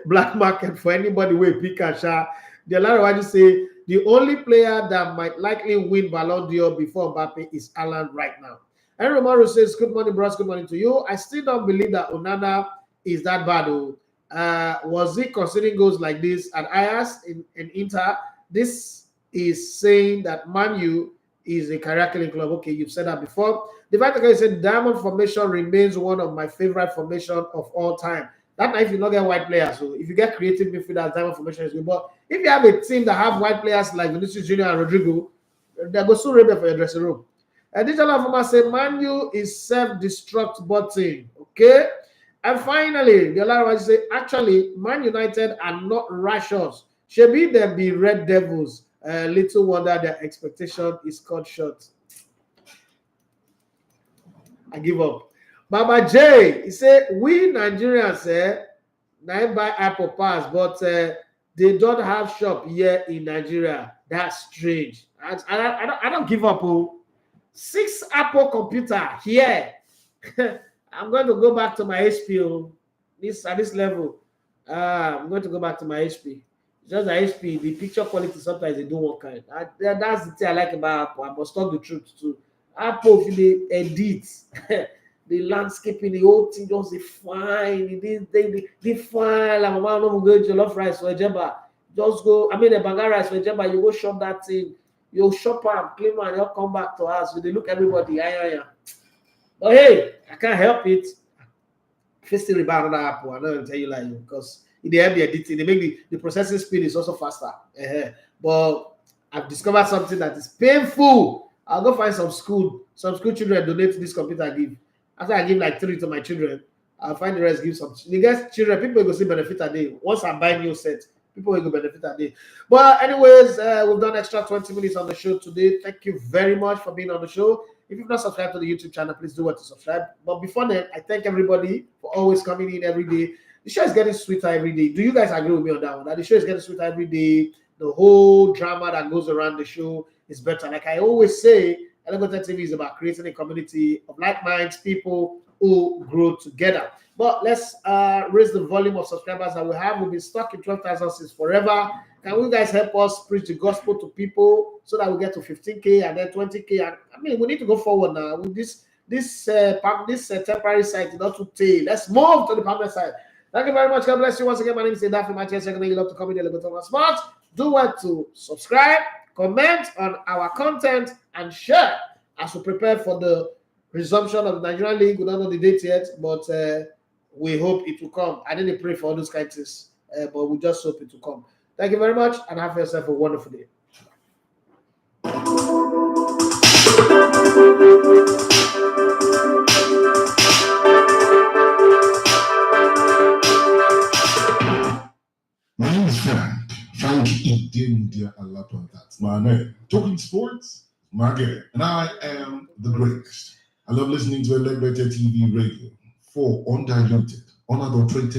black market for anybody with pick and shot. The other one just say the only player that might likely win Ballon d'Or before Mbappe is Alan right now. And Romero says, good morning, bros. Good morning to you. I still don't believe that Onana is that bad. Was he considering goals like this at Ajax in Inter? This is saying that Man U is a career-killing club. Okay, you've said that before. The fact that said diamond formation remains one of my favorite formation of all time. That night, if you not get white players, so if you get creative midfielders, diamond formation is good. But if you have a team that have white players like Vinicius Junior and Rodrigo, they go so rebel for your dressing room. And this other say Man U is self-destruct button. Okay. And finally, the other one say actually Man United are not righteous. Should them be Red Devils. Little wonder their expectation is cut short. I give up. Baba J, he said we Nigerians now buy Apple Pass, but they don't have shop here in Nigeria. That's strange. I don't give up. 6 Apple computer here. I'm going to go back to my HP. This at this level, I'm going to go back to my HP. Just the HP, the picture quality sometimes they do one kind. That's the thing I like about Apple. I must talk the truth too. Apple, if they edit the landscaping, the whole thing just fine. They fine. Like my mom no go jollof rice for Ejeba. Just go. I mean, the banga rice for Ejeba. You go shop that thing. You shop am, clean am, you come back to us. They look everybody. Yeah. But hey, I can't help it. Still rebound on Apple. I'm not gonna tell you like because they have the editing, they make the processing speed is also faster. But I've discovered something that is painful. I'll go find some school children donate this computer I give. After I give like 3 to my children, I'll find the rest give some. The guys, children, people will see benefit a day. Once I buy new sets, people will go benefit a day. But anyways, we've done extra 20 minutes on the show today. Thank you very much for being on the show. If you've not subscribed to the YouTube channel, please do what to subscribe. But before that, I thank everybody for always coming in every day. The show is getting sweeter every day. Do you guys agree with me on that one? That the show is getting sweeter every day. The whole drama that goes around the show is better. Like I always say, Elevator TV is about creating a community of like-minded people who grow together. But let's raise the volume of subscribers that we have. We've been stuck in 12,000 since forever. Can you guys help us preach the gospel to people so that we get to 15K and then 20K? And I mean, we need to go forward now with this temporary site, not to tail. Let's move to the permanent side. Thank you very much. God bless you once again. My name is Edafi Mathias. You love to comment a little bit on smart. Do what to subscribe, comment on our content, and share as we prepare for the resumption of the Nigerian League. We don't know the date yet, but we hope it will come. I didn't pray for all those kinds of things, but we just hope it will come. Thank you very much, and have yourself a wonderful day. My name is Frank Idindia Alapantat. My name. Talking sports, my girl. And I am the greatest. I love listening to Elegbetter TV radio for undiluted, unadulterated,